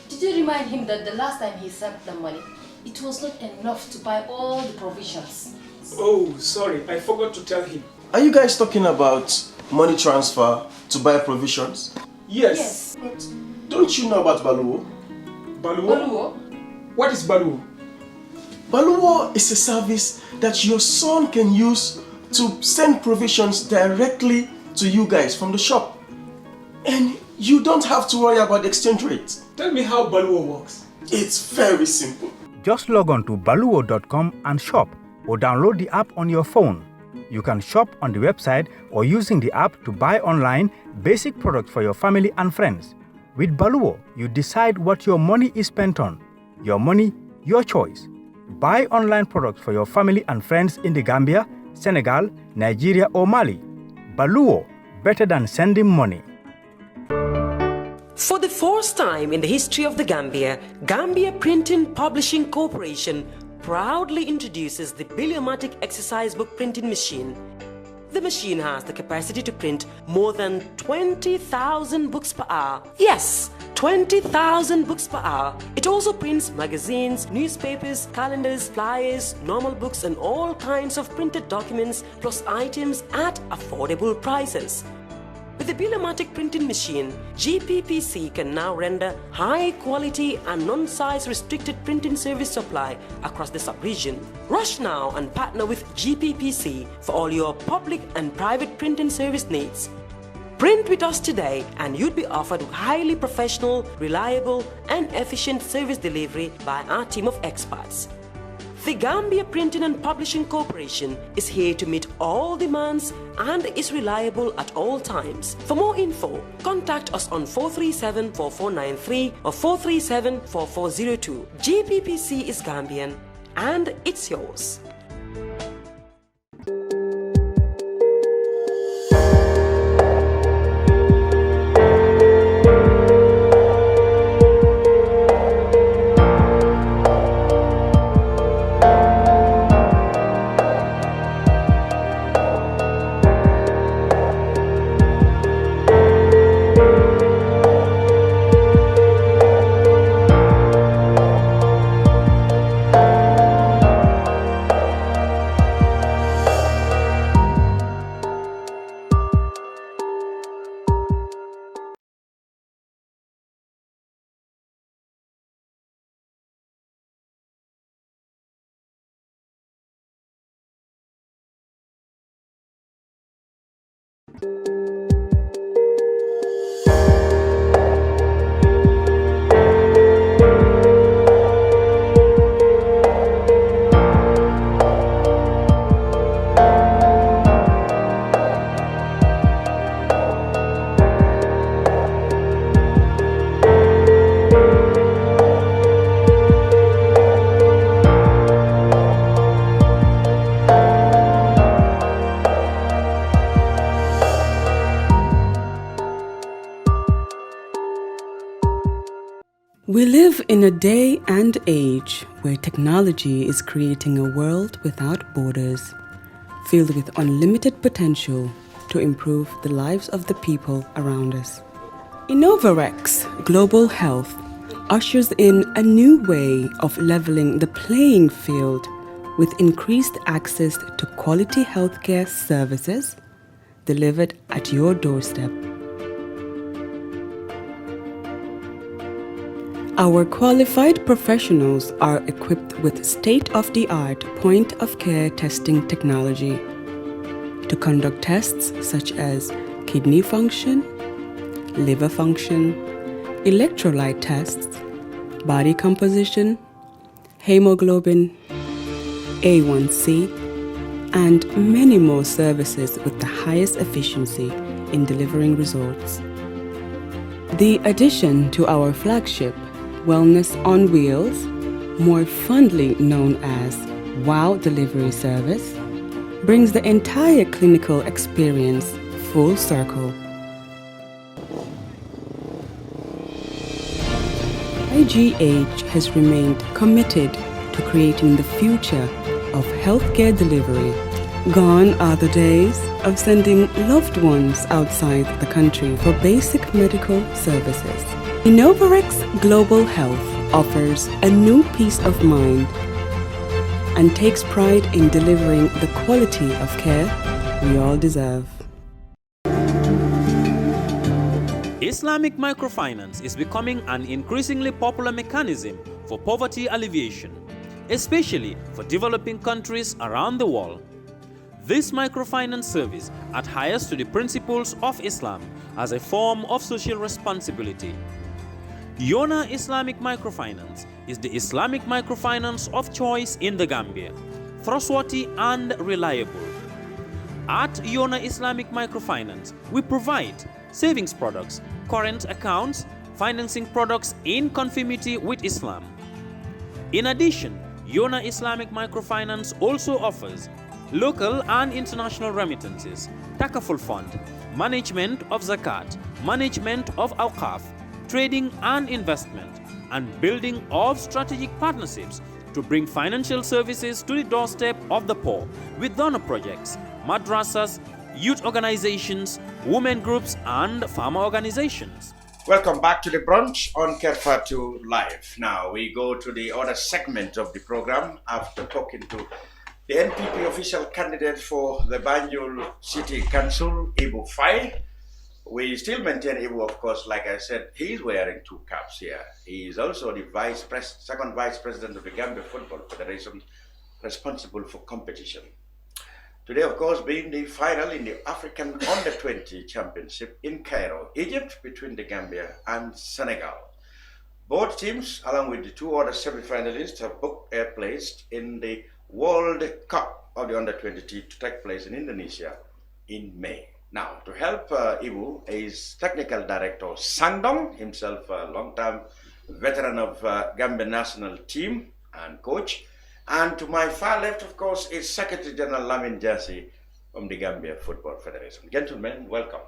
did you remind him that the last time he sent the money, it was not enough to buy all the provisions? Oh, sorry, I forgot to tell him. Are you guys talking about money transfer to buy provisions? Yes. But don't you know about Baluwo? Baluwo? What is Baluwo? Baluwo is a service that your son can use to send provisions directly to you guys from the shop. And you don't have to worry about the exchange rate. Tell me how Baluwo works. It's very simple. Just log on to baluwo.com and shop, or download the app on your phone. You can shop on the website or using the app to buy online basic products for your family and friends. With Baluwo, you decide what your money is spent on. Your money, your choice. Buy online products for your family and friends in the Gambia, Senegal, Nigeria or Mali. Baluwo, better than sending money. For the first time in the history of the Gambia Printing Publishing Corporation proudly introduces the Biliomatic exercise book printing machine. The machine has the capacity to print more than 20,000 books per hour. Yes, 20,000 books per hour. It also prints magazines, newspapers, calendars, flyers, normal books and all kinds of printed documents plus items at affordable prices. With the Biliomatic printing machine, GPPC can now render high-quality and non-size restricted printing service supply across the sub-region. Rush now and partner with GPPC for all your public and private printing service needs. Print with us today and you'd be offered highly professional, reliable and efficient service delivery by our team of experts. The Gambia Printing and Publishing Corporation is here to meet all demands and is reliable at all times. For more info, contact us on 437-4493 or 437-4402. GPPC is Gambian and it's yours. We live in a day and age where technology is creating a world without borders, filled with unlimited potential to improve the lives of the people around us. Innovarex Global Health ushers in a new way of leveling the playing field with increased access to quality healthcare services delivered at your doorstep. Our qualified professionals are equipped with state-of-the-art point-of-care testing technology to conduct tests such as kidney function, liver function, electrolyte tests, body composition, hemoglobin, A1C, and many more services with the highest efficiency in delivering results. The addition to our flagship, Wellness on Wheels, more fondly known as WOW Delivery Service, brings the entire clinical experience full circle. IGH has remained committed to creating the future of healthcare delivery. Gone are the days of sending loved ones outside the country for basic medical services. Innovarex Global Health offers a new peace of mind and takes pride in delivering the quality of care we all deserve. Islamic microfinance is becoming an increasingly popular mechanism for poverty alleviation, especially for developing countries around the world. This microfinance service adheres to the principles of Islam as a form of social responsibility. Yona Islamic Microfinance is the Islamic microfinance of choice in the Gambia, trustworthy and reliable. At Yona Islamic Microfinance, we provide savings products, current accounts, financing products in conformity with Islam. In addition, Yona Islamic Microfinance also offers local and international remittances, takaful fund, management of zakat, management of awqaf, trading and investment, and building of strategic partnerships to bring financial services to the doorstep of the poor with donor projects, madrasas, youth organizations, women groups, and farmer organizations. Welcome back to the brunch on Kerr Fatou Live. Now we go to the other segment of the program after talking to the NPP official candidate for the Banjul City Council, Ebou Faye. We still maintain Ebou, of course, like I said, he's wearing two caps here. He is also the second vice president of the Gambia Football Federation, responsible for competition. Today, of course, being the final in the African Under-20 Championship in Cairo, Egypt, between the Gambia and Senegal. Both teams, along with the two other semi-finalists, have booked air placed in the World Cup of the Under-20 to take place in Indonesia in May. Now, to help Ebou is technical director Sangdong, himself a long-time veteran of Gambia national team and coach. And to my far left, of course, is Secretary General Lamin Jassey from the Gambia Football Federation. Gentlemen, welcome.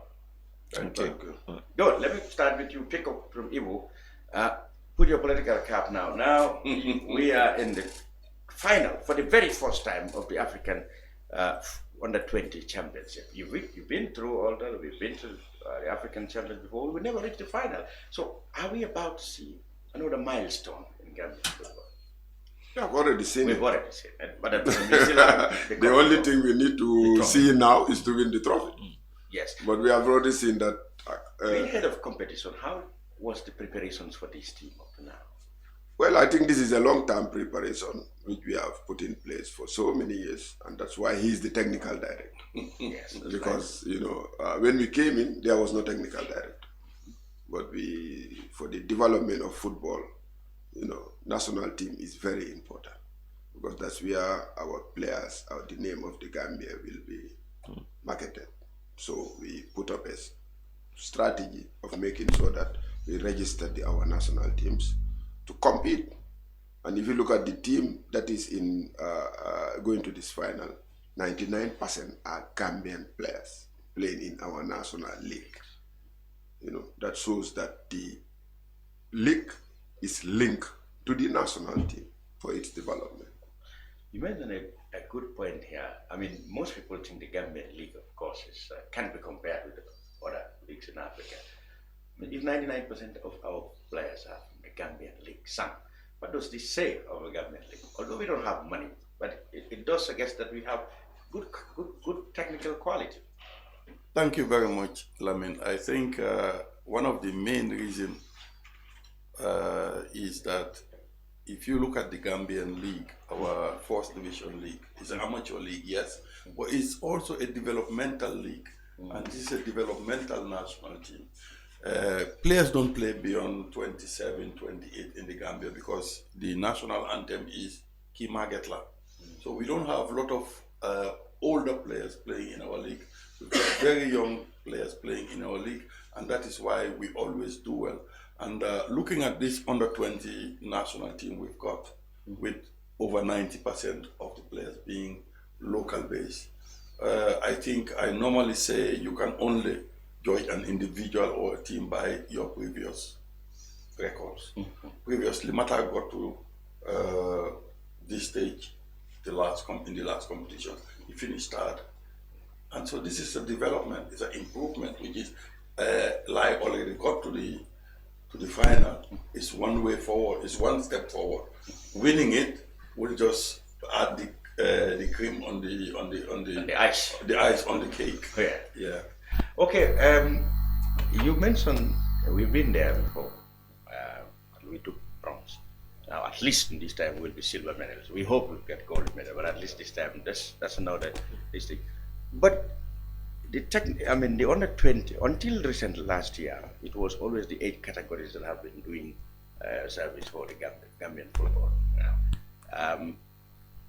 Thank you. Good. Let me start with you. Pick up from Ebou. Put your political cap now. Now we are in the final for the very first time of the African Under-20 Championship. You've been through all that. We've been to the African Championship before. We never reached the final. So are we about to see another milestone in Gambia football? Yeah, I've already seen We've it. already seen it. But we still have the only thing we need to see now is to win the trophy. Yes. But we have already seen that. Ahead of competition, how was the preparations for this team up to now? Well, I think this is a long-term preparation which we have put in place for so many years, and that's why he's the technical director. Yes. Because when we came in, there was no technical director. But for the development of football, national team is very important because that's where our players, the name of the Gambia will be marketed. So we put up a strategy of making sure that we register our national teams to compete. And if you look at the team that is in going to this final, 99% are Gambian players playing in our national league. That shows that the league is linked to the national team for its development. You mentioned a good point here. I mean, most people think the Gambian league, of course, can be compared with other leagues in Africa. If 99% of our players are from the Gambian League, some, what does this say of the Gambian League? Although we don't have money, but it does suggest that we have good technical quality. Thank you very much, Lamin. I think one of the main reasons is that if you look at the Gambian League, our first division league, it's an amateur league, yes, but it's also a developmental league, and this is a developmental national team. Players don't play beyond 27, 28 in the Gambia because the national anthem is Kimagetla. So we don't have a lot of older players playing in our league. We've got very young players playing in our league, and that is why we always do well. And looking at this under-20 national team we've got, with over 90% of the players being local based, I think I normally say you can only judge an individual or a team by your previous records. Previously, Mata got to this stage, in the last competition, he finished third. And so this is a development, it's an improvement, which is like already got to the final. It's one way forward, it's one step forward. Winning it will just add the cream on the ice. The ice on the cake. Yeah. Yeah. Okay, you mentioned we've been there before. We took bronze. Now, at least in this time we'll be silver medals. We hope we'll get gold medal, but at least this time that's another thing. But the under 20 until recent last year, it was always the 8 categories that have been doing service for the Gambian football.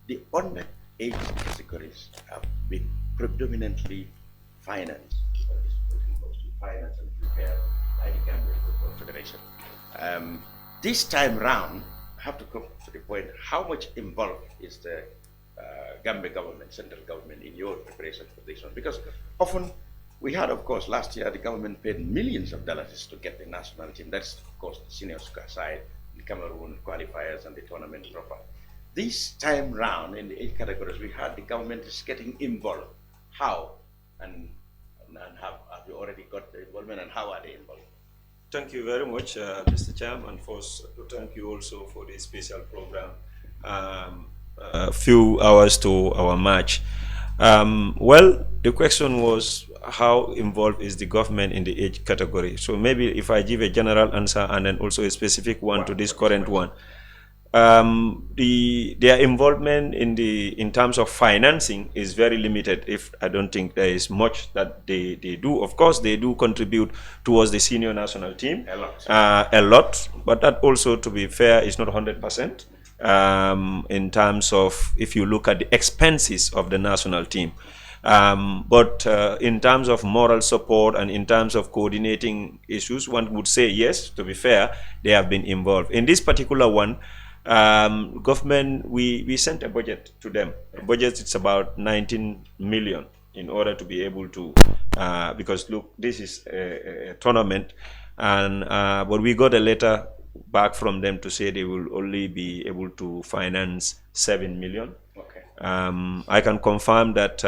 The under 8 categories have been predominantly financed. Finance and prepared by the Gambian Football Federation. This time round, I have to come to the point, how much involved is the Gambia government, central government, in your preparation for this one? Because often we had, of course, last year the government paid millions of dollars to get the national team. That's, of course, the senior side, the Cameroon qualifiers and the tournament proper. This time round, in the 8 categories we had, the government is getting involved. How? And have you already got the involvement, and how are they involved? Thank you very much, Mr. Chairman. First, thank you also for the special program. A few hours to our match. Well, the question was how involved is the government in the age category? So maybe if I give a general answer and then also a specific one to this current one. Their involvement in terms of financing is very limited. If I don't think there is much that they do. Of course, they do contribute towards the senior national team a lot, but that also, to be fair, is not 100%. In terms of if you look at the expenses of the national team. But in terms of moral support and in terms of coordinating issues, one would say yes, to be fair, they have been involved. In this particular one, government, we sent a budget to them. The budget, it's about 19 million in order to be able to, because look, this is a tournament, and but we got a letter back from them to say they will only be able to finance 7 million. Okay. I can confirm that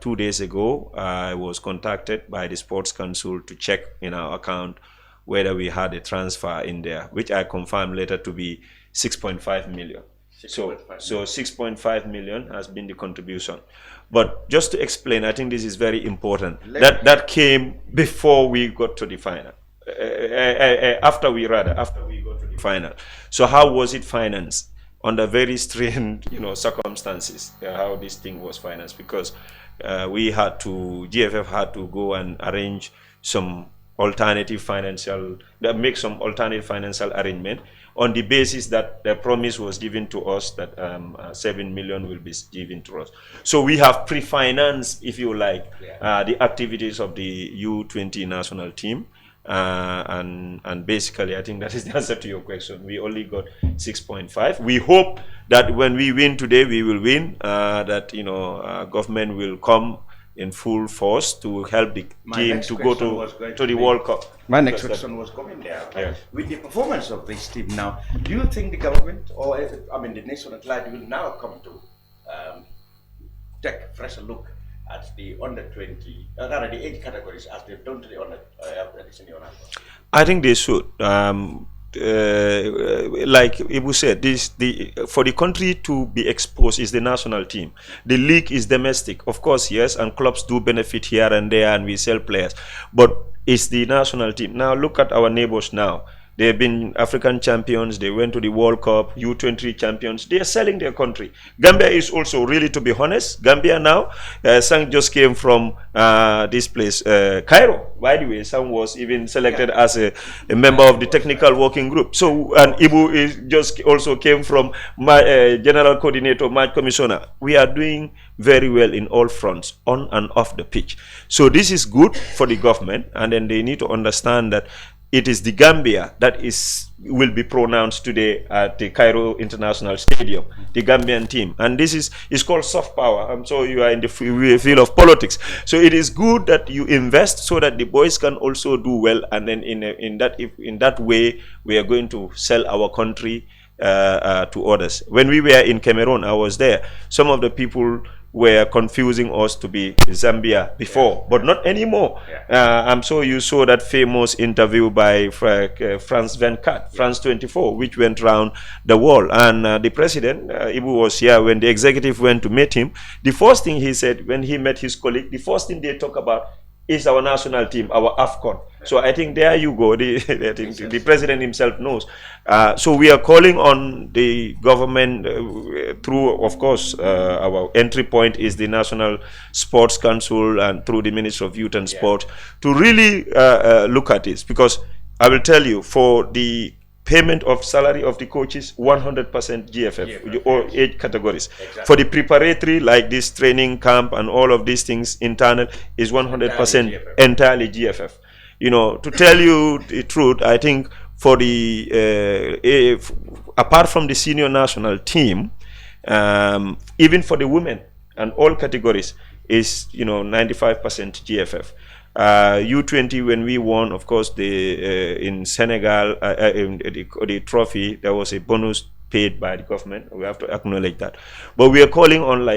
2 days ago, I was contacted by the Sports Council to check in our account whether we had a transfer in there, which I confirmed later to be 6.5 million. So 6.5 million has been the contribution. But just to explain, I think this is very important. That came before we got to the final. After we got to the final. So how was it financed? Under very strained, circumstances, how this thing was financed, because GFF had to go and arrange some alternative financial arrangement on the basis that the promise was given to us that 7 million will be given to us. So we have pre-financed, if you like, the activities of the U20 national team. And basically, I think that is the answer to your question. We only got 6.5. We hope that when we win today, we will win, that government will come in full force to help the team to go to the World Cup. My next question was coming there. Yeah. With the performance of this team now, do you think the government, or the nation at large, will now come to take a fresh look at the under 20, rather the age categories, as they've done to the senior national? I think they should. Like Ebou said, for the country to be exposed is the national team. The league is domestic, of course, yes, and clubs do benefit here and there, and we sell players, but it's the national team. Now look at our neighbors now. They've been African champions. They went to the World Cup, U23 champions. They are selling their country. Gambia is also, really, to be honest, Gambia now, Sang just came from this place, Cairo. By the way, Sang was even selected as a member of the technical working group. So, and Ebou just also came from my general coordinator, match commissioner. We are doing very well in all fronts, on and off the pitch. So this is good for the government, and then they need to understand that it is the Gambia that will be pronounced today at the Cairo International Stadium, the Gambian team. And this is called soft power. I'm sure you are in the field of politics. So it is good that you invest so that the boys can also do well. And then in that way, we are going to sell our country to others. When we were in Cameroon, I was there. Some of the people were confusing us to be Zambia before, but not anymore. I'm sure you saw that famous interview by France 24, France 24, which went around the world. And the president, Ebou, was here when the executive went to meet him. The first thing he said when he met his colleague, the first thing they talk about is our national team, our AFCON. So I think there you go. The president himself knows. So we are calling on the government through, of course, our entry point is the National Sports Council and through the Ministry of Youth and Sport to really look at this. Because I will tell you, for the payment of salary of the coaches, 100% GFF, or 8 categories. Exactly. For the preparatory, like this training camp and all of these things, internal, is 100% entirely GFF. You know, to tell you the truth, I think for the, apart from the senior national team, even for the women and all categories, is, 95% GFF. U20, when we won, of course, in Senegal, the trophy, there was a bonus paid by the government. We have to acknowledge that. But we are calling on,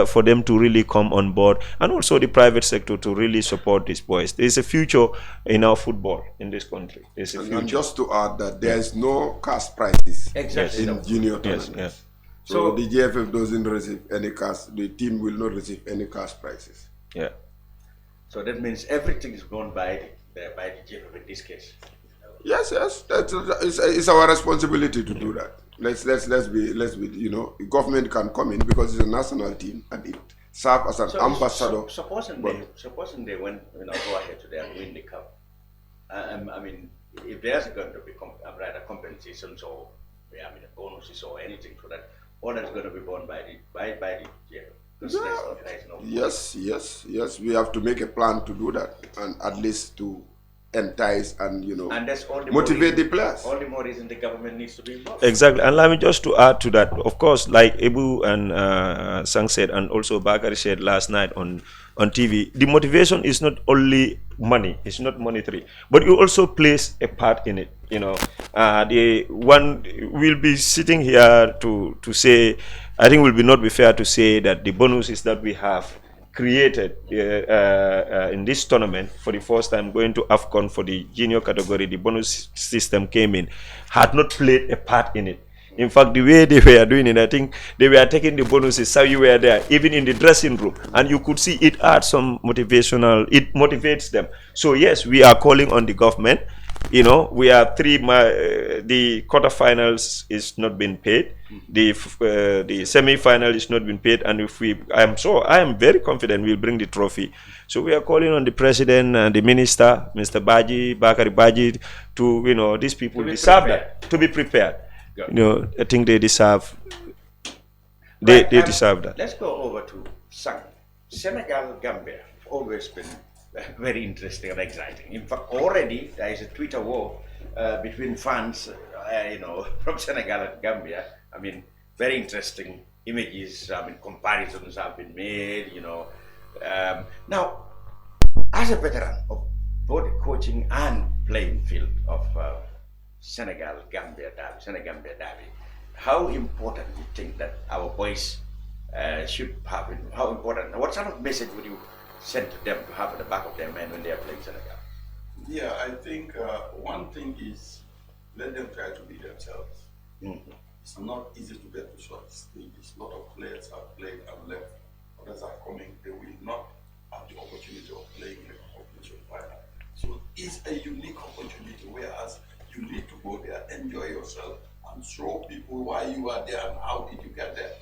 for them to really come on board, and also the private sector to really support these boys. There's a future in our football in this country. There's a future. And just to add that there is no cash prizes in junior tournaments. Yes. So the GFF doesn't receive any cash. The team will not receive any cash prizes. Yeah. So that means everything is gone by the GFF in this case. Yes. It's our responsibility to do that. Let's be. The government can come in because it's a national team and it serves as an ambassador. Supposing they went, go ahead today and win the cup. I mean, if there's going to be compensations or bonuses or anything for that, all that's going to be borne by the GFF. Yes. We have to make a plan to do that, and at least to entice and and that's all the motivate the players. All the more reason the government needs to be involved. Exactly, and let me just to add to that. Of course, like Ebou and Sang said, and also Bakari said last night on TV, the motivation is not only money; it's not monetary, but you also plays a part in it. The one will be sitting here to say. I think it will not be fair to say that the bonuses that we have created in this tournament for the first time going to AFCON for the junior category, the bonus system came in, had not played a part in it. In fact, the way they were doing it, I think they were taking the bonuses, so you were there, even in the dressing room, and you could see it adds some motivational, it motivates them. So yes, we are calling on the government. We are the quarterfinals is not been paid. The semi-final is not been paid, and I am very confident we'll bring the trophy. So we are calling on the president and the minister, Mr. Bakari Baji, to these people deserve that, to be prepared. I think they deserve. They deserve that. Let's go over to Sang. Senegal, Gambia, always been very interesting and exciting. In fact, already there is a Twitter war between fans, from Senegal and Gambia. I mean, very interesting images. Comparisons have been made. Now, as a veteran of both coaching and playing field of Senegal-Gambia derby, how important do you think that our boys should have? How important? What sort of message would you send to them to have at the back of their mind when they are playing Senegal? Yeah, I think one thing is let them try to be themselves. It's not easy to get to short stages. A lot of players have played and left. Others are coming. They will not have the opportunity of playing in a competition final. So it's a unique opportunity, whereas you need to go there, enjoy yourself, and show people why you are there and how did you get there.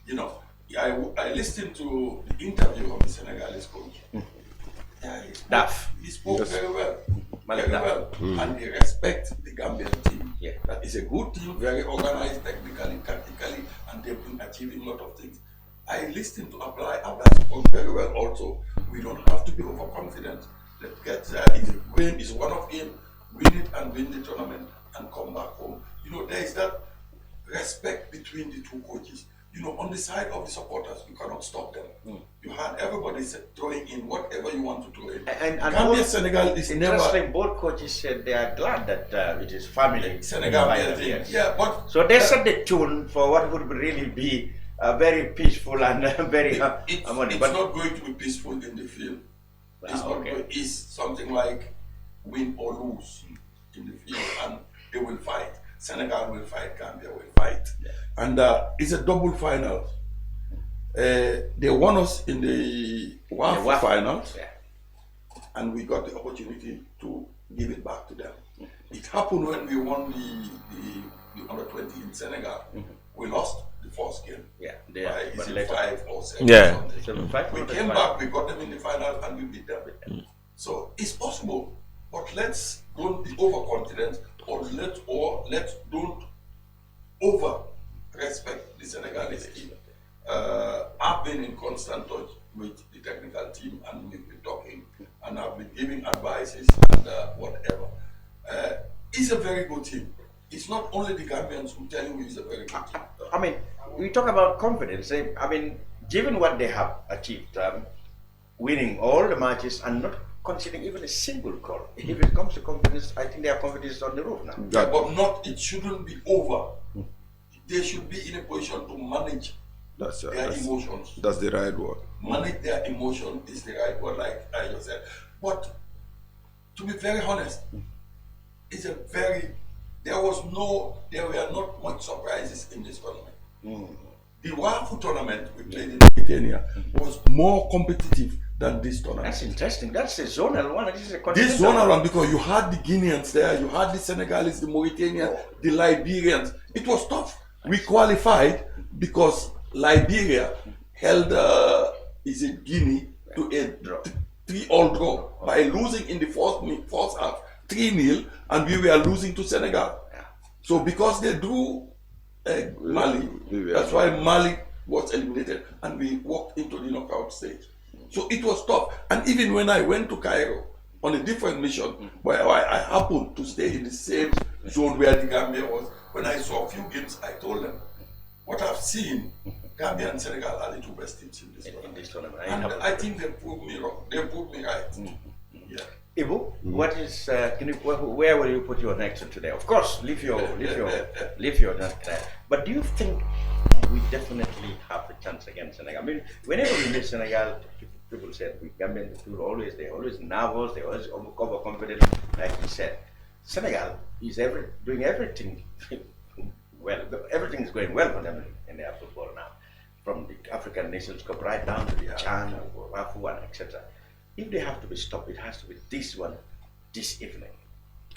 You know, I listened to the interview of the Senegalese coach. Yeah, he spoke very well. Very well. And they respect the Gambian team. Yeah. That is a good team, very organized technically, tactically, and they've been achieving a lot of things. I listened to Abdullah spoke very well also. We don't have to be overconfident. Let's get there. It's one of game, win it and win the tournament and come back home. You know, there is that respect between the two coaches. You know, on the side of the supporters, you cannot stop them. You had everybody throwing in whatever you want to throw in. And Gambia, Senegal is interesting. never. Both coaches said they are glad that it is family. Senegal, yeah, but so they set the tune for what would really be very peaceful and very. It's not going to be peaceful in the field. It's something like win or lose in the field, and they will fight. Senegal will fight, Gambia will fight. Yeah. And it's a double final. They won us in the WAF finals, and we got the opportunity to give it back to them. It happened when we won the under 20 in Senegal. We lost the first game. By 5 or 7 or something. We came back, we got them in the final, and we beat them. So it's possible, but let's don't be overconfident, or let's don't over respect the Senegalese team. I've been in constant touch with the technical team, and we've been talking, and I've been giving advices and whatever. It's a very good team. It's not only the Gambians who tell you it's a very good team. I mean, we talk about confidence. I mean, given what they have achieved, winning all the matches and not conceding even a single goal. If it comes to confidence, I think their confidence is on the roof now. Yeah, but it shouldn't be over. They should be in a position to manage their emotions. That's the right word. Manage their emotion is the right word, like I just said. But to be very honest, there were not much surprises in this tournament. The WAFU tournament we played in Mauritania was more competitive than this tournament. That's interesting. That's a zonal one. This zonal one, because you had the Guineans there, you had the Senegalese, the Mauritanians, the Liberians. It was tough. We qualified because Liberia held Guinea to a 3-all draw by losing in the first half 3-0, and we were losing to Senegal. So because they drew Mali, that's why Mali was eliminated, and we walked into the knockout stage. So it was tough. And even when I went to Cairo on a different mission, where I happened to stay in the same zone where the Gambia was, when I saw a few games, I told them, what I've seen, Gambia and Senegal are the two best teams in this tournament. And I think they proved me wrong. They proved me right. Yeah. Ebou, what is? Where will you put your next today? Of course, leave your But do you think we definitely have a chance against Senegal? I mean, whenever we meet Senegal, people said we Gambian people always nervous, they always overconfident. Like you said, Senegal is doing everything well. Everything is going well for them in their football now, from the African Nations Cup right down to the Chan, Wafu, and etc. If they have to be stopped, it has to be this one, this evening.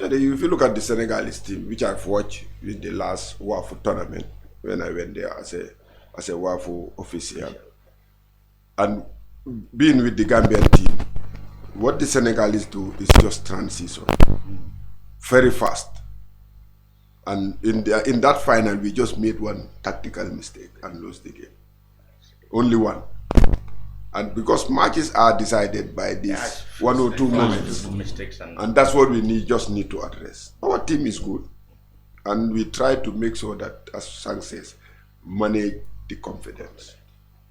If you look at the Senegalese team, which I've watched in the last WAFU tournament, when I went there as a WAFU official, and being with the Gambian team, what the Senegalese do is just transition, very fast. And in that final, we just made one tactical mistake and lost the game. Only one. And because matches are decided by this 1 or 2 moments, and that's what we just need to address. Our team is good, and we try to make sure that, as Sang says, manage the confidence.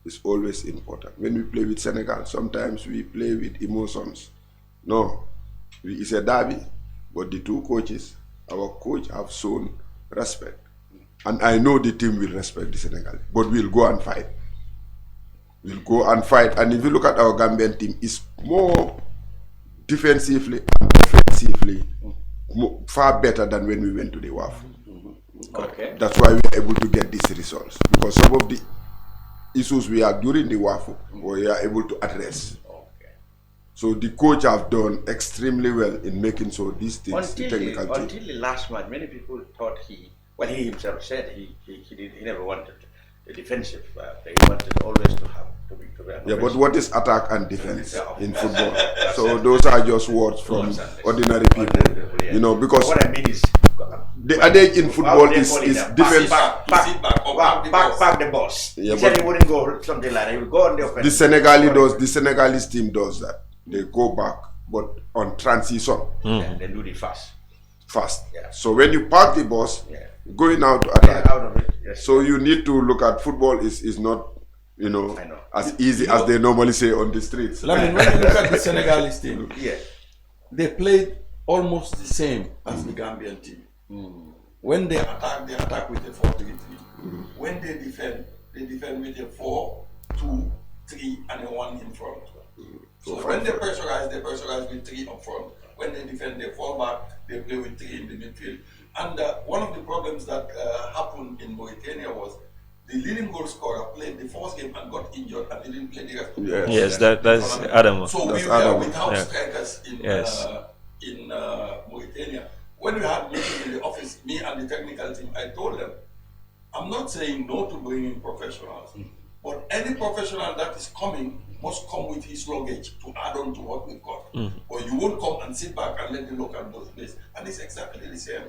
It's always important. When we play with Senegal, sometimes we play with emotions. No, it's a derby, but the two coaches, our coach have shown respect. And I know the team will respect the Senegal, but we'll go and fight. We'll go and fight. And if you look at our Gambian team, it's more defensively and offensively progressively far better than when we went to the WAF. Okay. That's why we are able to get these results, because some of the issues we had during the WAF we are able to address. Okay. So the coach have done extremely well in making sure these things, the technical team. Until the last match, many people thought he himself said he never wanted a defensive player. He wanted always to be yeah, but what is attack and defense in football? So those are just words from ordinary people, you know, because what I mean is the adage in football is defense. Back the boss. Yeah, he said he wouldn't go something like that. He would go on the offense. The Senegalese team does that. They go back, but on transition. And they do it fast. Yeah. So when you park the bus, going out to attack. Out of it. Yes. So you need to look at football is not, you know, as easy as they normally say on the streets. Lamin, when you look at the Senegalese team, they played almost the same as the Gambian team. When they attack with a 4-3-3. When they defend with a 4-2-3 and a 1 in front. So when they pressurize with 3 up front. When they defend, they fall back, they play with 3 in the midfield. And one of the problems that happened in Mauritania was the leading goal scorer played the first game and got injured and didn't play the rest of the game. Yes, that's Adam. So we were without strikers in Mauritania. When we had meeting in the office, me and the technical team, I told them, I'm not saying no to bringing professionals, but any professional that is coming must come with his luggage to add on to what we've got. Or you won't come and sit back and let the local boys play. And it's exactly the same.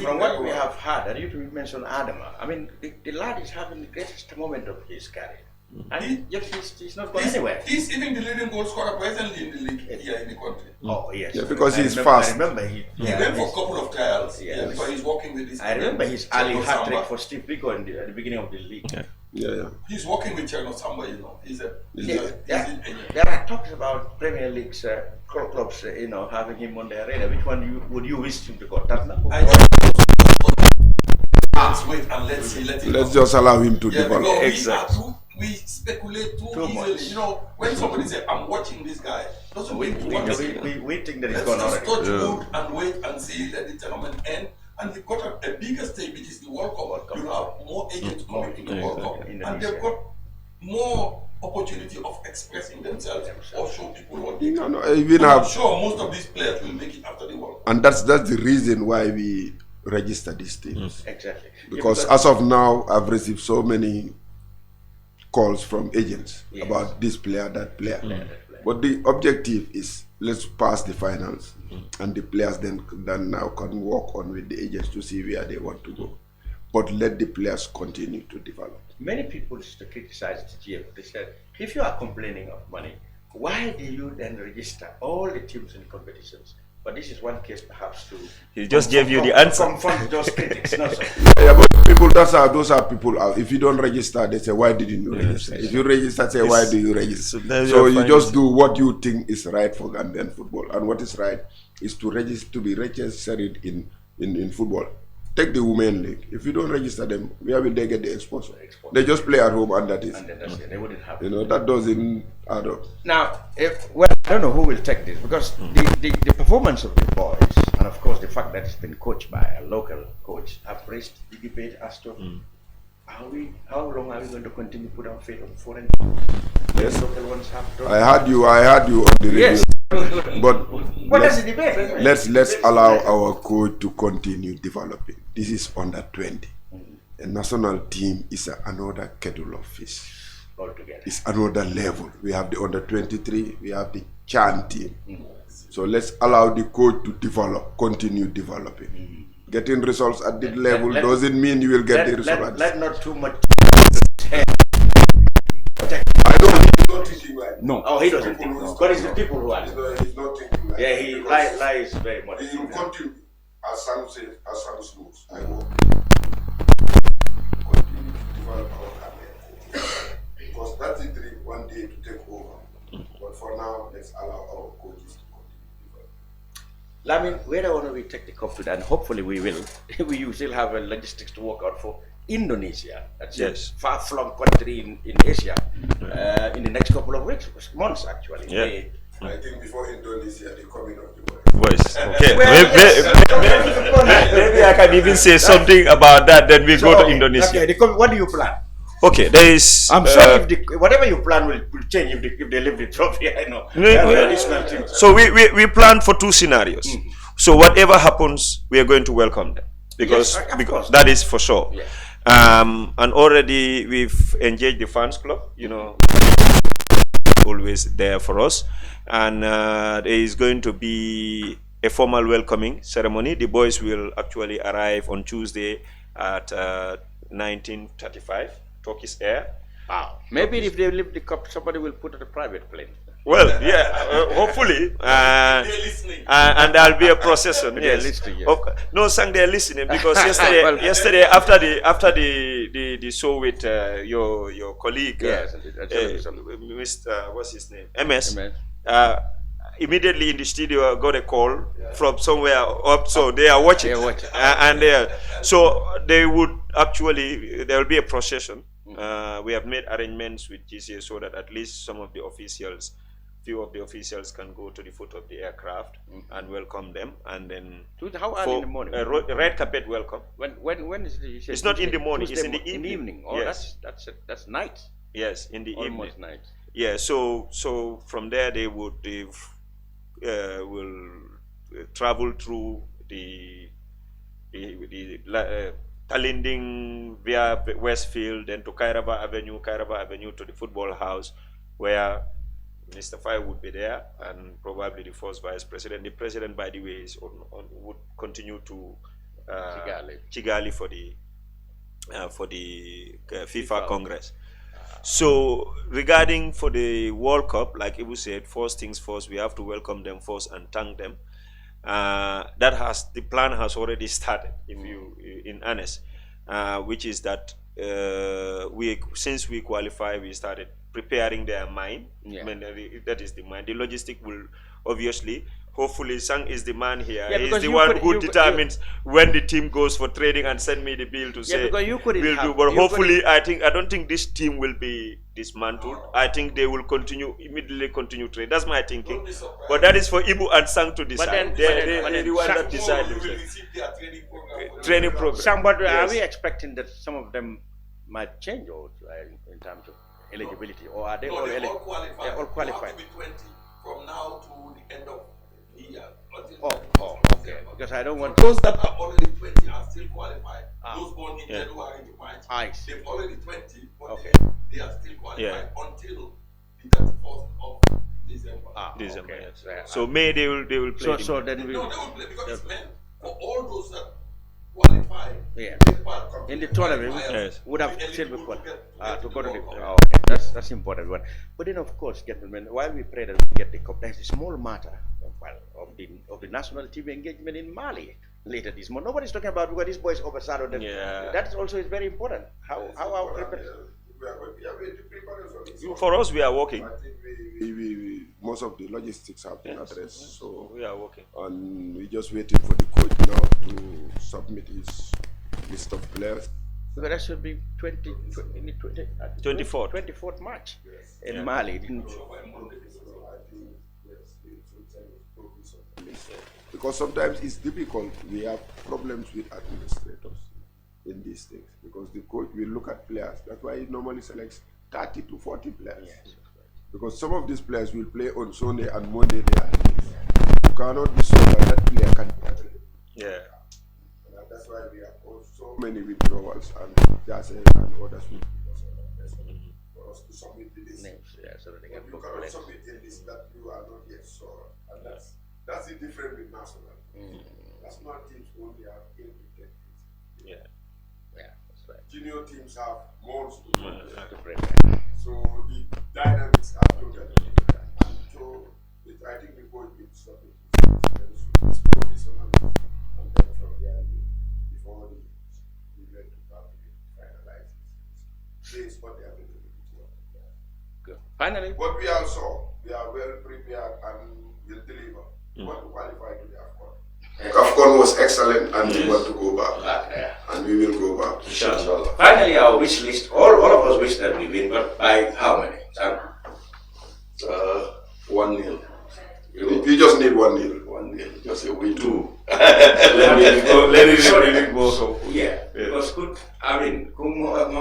From what we have heard, and you mentioned Adama, I mean, the lad is having the greatest moment of his career. And yet he's not going anywhere. He's even the leading goal scorer presently in the league here in the country. Oh, yes. Yeah, because he's fast. I remember he went for a couple of trials. Because he's working with this. I remember his early hat-trick for Steve Biko at the beginning of the league. Yeah. He's working with Cherno Samba, you know. There are talks about Premier League's clubs, you know, having him on their radar. Which one would you wish him to go? Let's wait and let's see. Let's just allow him to develop. Exactly. We speculate too easily. Much. You know, when somebody says, I'm watching this guy, doesn't mean we think that it's let's gone just touch already. wood and wait and see, let the tournament end. And you've got a bigger stage, which is the World Cup. You have more agents coming to the World Cup. And they've got more opportunity of expressing themselves or show people what they can. I'm sure most of these players will make it after the World Cup. And that's the reason why we register these teams. Exactly. Because as of now, I've received so many calls from agents about this player, that player. But the objective is let's pass the finals, and the players then now can work on with the agents to see where they want to go. But let the players continue to develop. Many people used to criticize the GFF. They said, if you are complaining of money, why do you then register all the teams in the competitions? But this is one case perhaps to... He just gave you the answer. Confront those critics, not so. Yeah, but people, those are people out. If you don't register, they say, why didn't you register? If you register, say, why do you register? So you just do what you think is right for Gambian football. And what is right is to register, to be registered in football. Take the Women League. If you don't register them, where will they get the exposure? They just play at home and that is. And then that's it. They wouldn't have. You know, that doesn't add up. Now, I don't know who will take this, because the performance of the boys, and of course the fact that it's been coached by a local coach, have raised the debate as to how long are we going to continue to put our faith on foreign? Yes. Local ones have done. I heard you on the radio. Yes. But what does the debate? Let's allow our coach to continue developing. This is under 20. A national team is another kettle of fish. Altogether. It's another level. We have the under 23, we have the Chan team. So let's allow the coach to develop, continue developing. Getting results at this level doesn't mean you will get the results. Let not too much. I don't think right. No. Oh, he doesn't think. But it's the people who are. He's not thinking right. Yeah, he lies very much. He will continue. As Sam says, as Sam moves, I will continue to develop our career. Because that's the dream, one day to take over. But for now, let's allow our coaches to continue to develop. Lamin, where I want to take the cup to that, and hopefully we will. We still have a logistics to work out for Indonesia. That's a far-flung country in Asia. In the next couple of months, actually. I think before Indonesia, the coming of the Boys. Okay. Well, Maybe I can even say something about that. Then we go to Indonesia. Okay, what do you plan? Okay, there is. I'm sure if whatever you plan will change if they leave the trophy. I know. So we plan for two scenarios. So whatever happens, we are going to welcome them because that is for sure. Yes. And already we've engaged the fans club. Always there for us, and there is going to be a formal welcoming ceremony. The boys will actually arrive on Tuesday at 19:35 Turkish Air. Wow. Maybe if they leave the cup, somebody will put it a private plane. Well, yeah, hopefully, and there'll be a procession. Yes. Listening, yes. No, Sang, they're listening because yesterday after the show with your colleague, yes, Mr. What's his name, MS. Immediately in the studio, got a call from somewhere up, so they are watching, so they would actually there will be a procession. We have made arrangements with GCA so that at least few of the officials can go to the foot of the aircraft and welcome them, and then how early in the morning? Red carpet welcome. When is the? It's not in the morning. Tuesday, it's in the evening. Oh, yes. that's night. Yes, in the Almost evening. night. Yeah. So from there they will travel through the Talinding via Westfield, then to Kairaba Avenue to the football house, where Mr. Faye would be there, and probably the first vice president. The president, by the way, is would continue to Kigali for the FIFA Congress. So regarding for the World Cup, like Ebou said, first things first, we have to welcome them first and thank them. The plan has already started, in earnest, which is that since we qualify, we started preparing their mind. Yeah. I mean, that is the mind. The logistic will obviously, hopefully, Sang is the man here. Yeah, He's the one who determines when the team goes for training and send me the bill to say we'll do. But hopefully, I don't think this team will be dismantled. I think they will immediately continue training. That's my thinking. But that is for Ebou and Sang to decide. They're the one that decide. Training program. Sang, but are we expecting that some of them might change also in terms of eligibility, or are they all qualified? They're all qualified. From now to the end of the year. Oh, okay. Because I don't want those that are already 20 are still qualified. Those born in January to March, they've already 20, but they are still qualified until the 31st of December. December. Okay. Yes. So May they will play. So then they will play because it's meant for all those that qualify. Yeah. In the tournament, would have still been qualified to go to the. Okay, that's important one. But then, of course, gentlemen, while we pray that we get the cup, there's a small matter of the national team engagement in Mali later this month. Nobody's talking about because these boys overshadowed them. Yeah. That also is very important. How our preparation. For us, we are working. I think we most of the logistics have been addressed, so we are working. And we're just waiting for the coach now to submit his list of players. Because that should be 24th March in Mali. Because sometimes it's difficult. We have problems with administrators in these things because the coach will look at players. That's why he normally selects 30 to 40 players. Yes. Because some of these players will play on Sunday and Monday they are released. You cannot be sure that player can be available. Yeah. And that's why we have so many withdrawals and Jassey and others will for us to submit the list. So that they can you cannot submit a list that you are not yet sure. And that's the difference with national. National teams only have 8 to 10 days. Yeah, that's right. Junior teams have months to prepare. prepare. So the dynamics are totally different. So I think the coach will submit this professional, and then from there, before the event to finalize based on the availability of the player. Good. Finally, but we are well prepared and will deliver. We want to qualify to the AFCON. AFCON was excellent, and we want to go back. And we will go back. Inshallah. Finally, our wish list, all of us wish that we win, but by how many? 1-0. You just need 1-0. 1-0, just a win. 2. Let it go. So, yeah. Because good. I mean, Finally,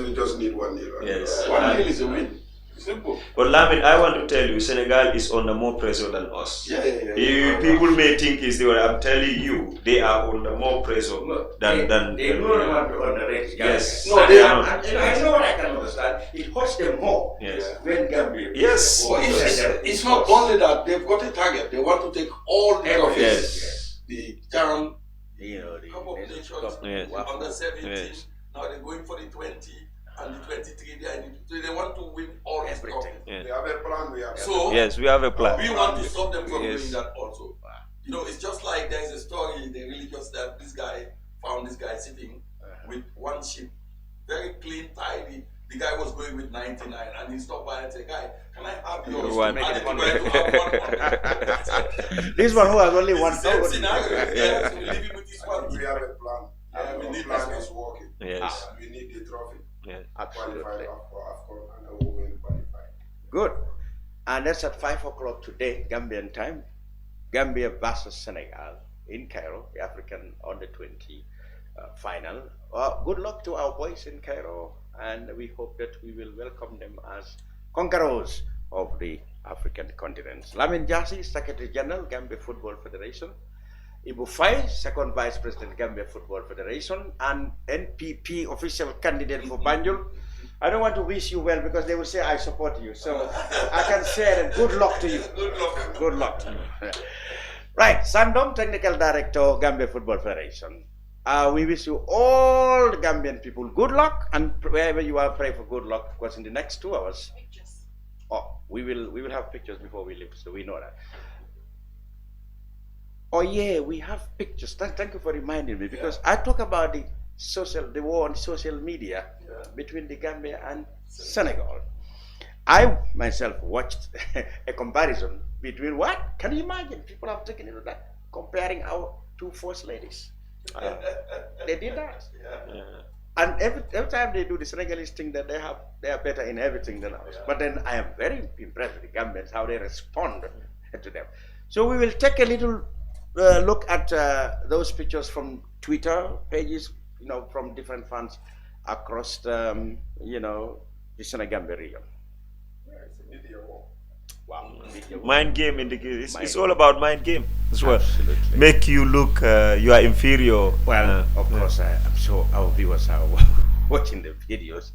we just need 1-0. Yes. 1-0 is a win. Simple. But Lamin, I want to tell you, Senegal is under more pressure than us. People may think it's the way. I'm telling you, they are under more pressure than. They don't want to underrate Gambia. Yes. No, they are. I know what I can understand. It hurts them more. Yes. When Gambia. Yes. Well, it's not only that, they've got a target. They want to take all the trophies. Yes. The CHAN, the Cup of Nations, under 17. Now they're going for the 20 and the 23. They want to win all everything. They have a plan. We have. So yes, we have a plan. We want to stop them from doing that also. You know, it's just like there's a story in the religious that this guy found this guy sitting with one sheep, very clean, tidy. The guy was going with 99, and he stopped by and said, "Guy, can I have yours?" One. And the guy to have one. This one who has only one. Same scenario. Yes, we leave him with this one. We have a plan. We need plan is working. Yes. We need the trophy. Yes. Qualify for AFCON and we will qualify. Good. And that's at 5 o'clock today, Gambian time. Gambia versus Senegal in Cairo, the African Under-20 final. Good luck to our boys in Cairo, and we hope that we will welcome them as conquerors of the African continent. Lamin Jassey, Secretary General, Gambia Football Federation. Ebou Faye, Second Vice President, Gambia Football Federation, and NPP official candidate for Banjul. I don't want to wish you well because they will say I support you. So I can say that good luck to you. Good luck. Good luck to you. Right, Sandom, Technical Director, Gambia Football Federation. We wish you all the Gambian people good luck, and wherever you are, pray for good luck, because in the next 2 hours, we will have pictures before we leave, so we know that. Oh yeah, we have pictures. Thank you for reminding me, because I talk about the war on social media between the Gambia and Senegal. I myself watched a comparison between what? Can you imagine? People have taken into that, comparing our 2 first ladies. They did that. And every time they do, the Senegalese think that they are better in everything than us. But then I am very impressed with the Gambians, how they respond to them. So we will take a little look at those pictures from Twitter pages, from different fans across the, the Senegambia region. Wow. Mind game in the game. It's all about mind game as well. Absolutely. Make you look you are inferior. Well, of course, I'm sure our viewers are watching the videos.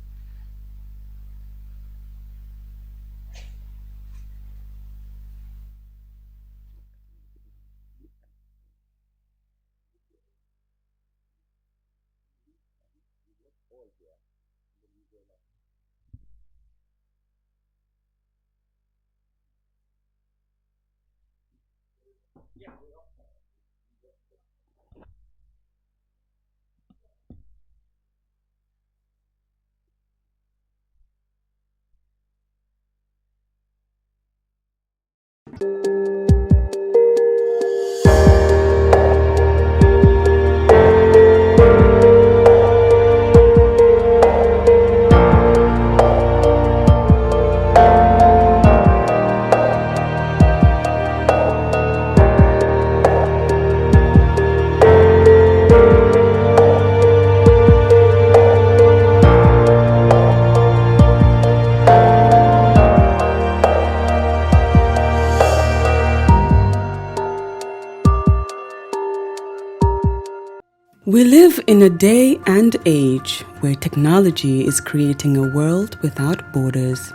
We live in a day and age where technology is creating a world without borders,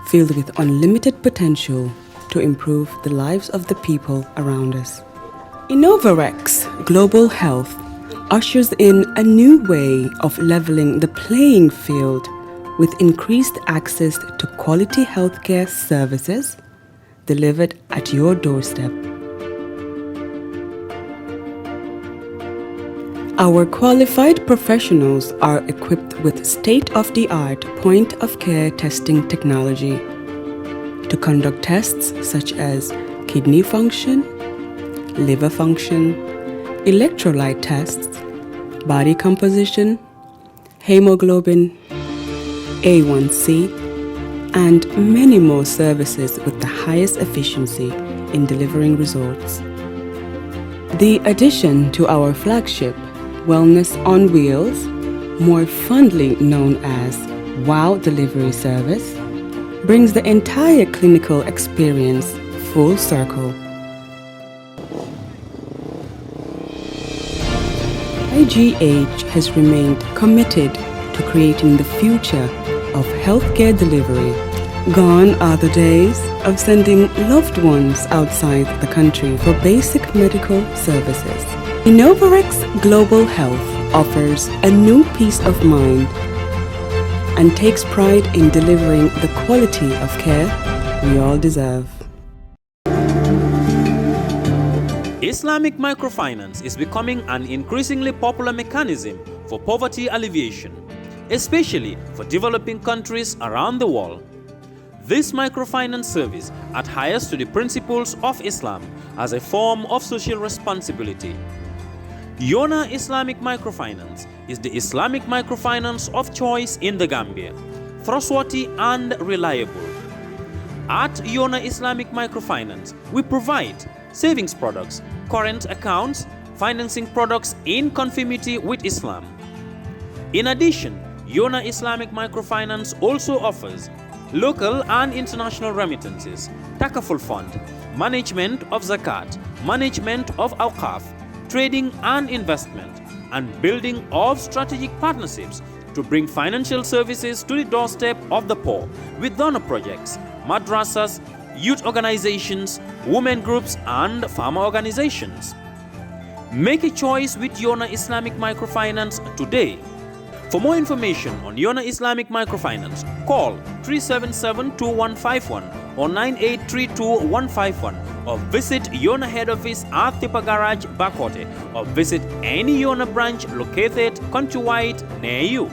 filled with unlimited potential to improve the lives of the people around us. Innovarex Global Health ushers in a new way of leveling the playing field with increased access to quality healthcare services delivered at your doorstep. Our qualified professionals are equipped with state-of-the-art point-of-care testing technology to conduct tests such as kidney function, liver function, electrolyte tests, body composition, hemoglobin, A1C, and many more services with the highest efficiency in delivering results. The addition to our flagship, Wellness on Wheels, more fondly known as WOW Delivery Service, brings the entire clinical experience full circle. IGH has remained committed to creating the future of healthcare delivery. Gone are the days of sending loved ones outside the country for basic medical services. Innovarex Global Health offers a new peace of mind and takes pride in delivering the quality of care we all deserve. Islamic microfinance is becoming an increasingly popular mechanism for poverty alleviation, especially for developing countries around the world. This microfinance service adheres to the principles of Islam as a form of social responsibility. Yona Islamic Microfinance is the Islamic microfinance of choice in the Gambia, trustworthy and reliable. At Yona Islamic Microfinance, we provide savings products, current accounts, financing products in conformity with Islam. In addition, Yona Islamic Microfinance also offers local and international remittances, takaful fund, management of zakat, management of awqaf, trading and investment, and building of strategic partnerships to bring financial services to the doorstep of the poor with donor projects, madrasas, youth organizations, women groups, and farmer organizations. Make a choice with Yona Islamic Microfinance today. For more information on Yona Islamic Microfinance, call 377-2151 or 9832-151 or visit Yona head office at Tipa Garage, Bakote, or visit any Yona branch located countrywide near you.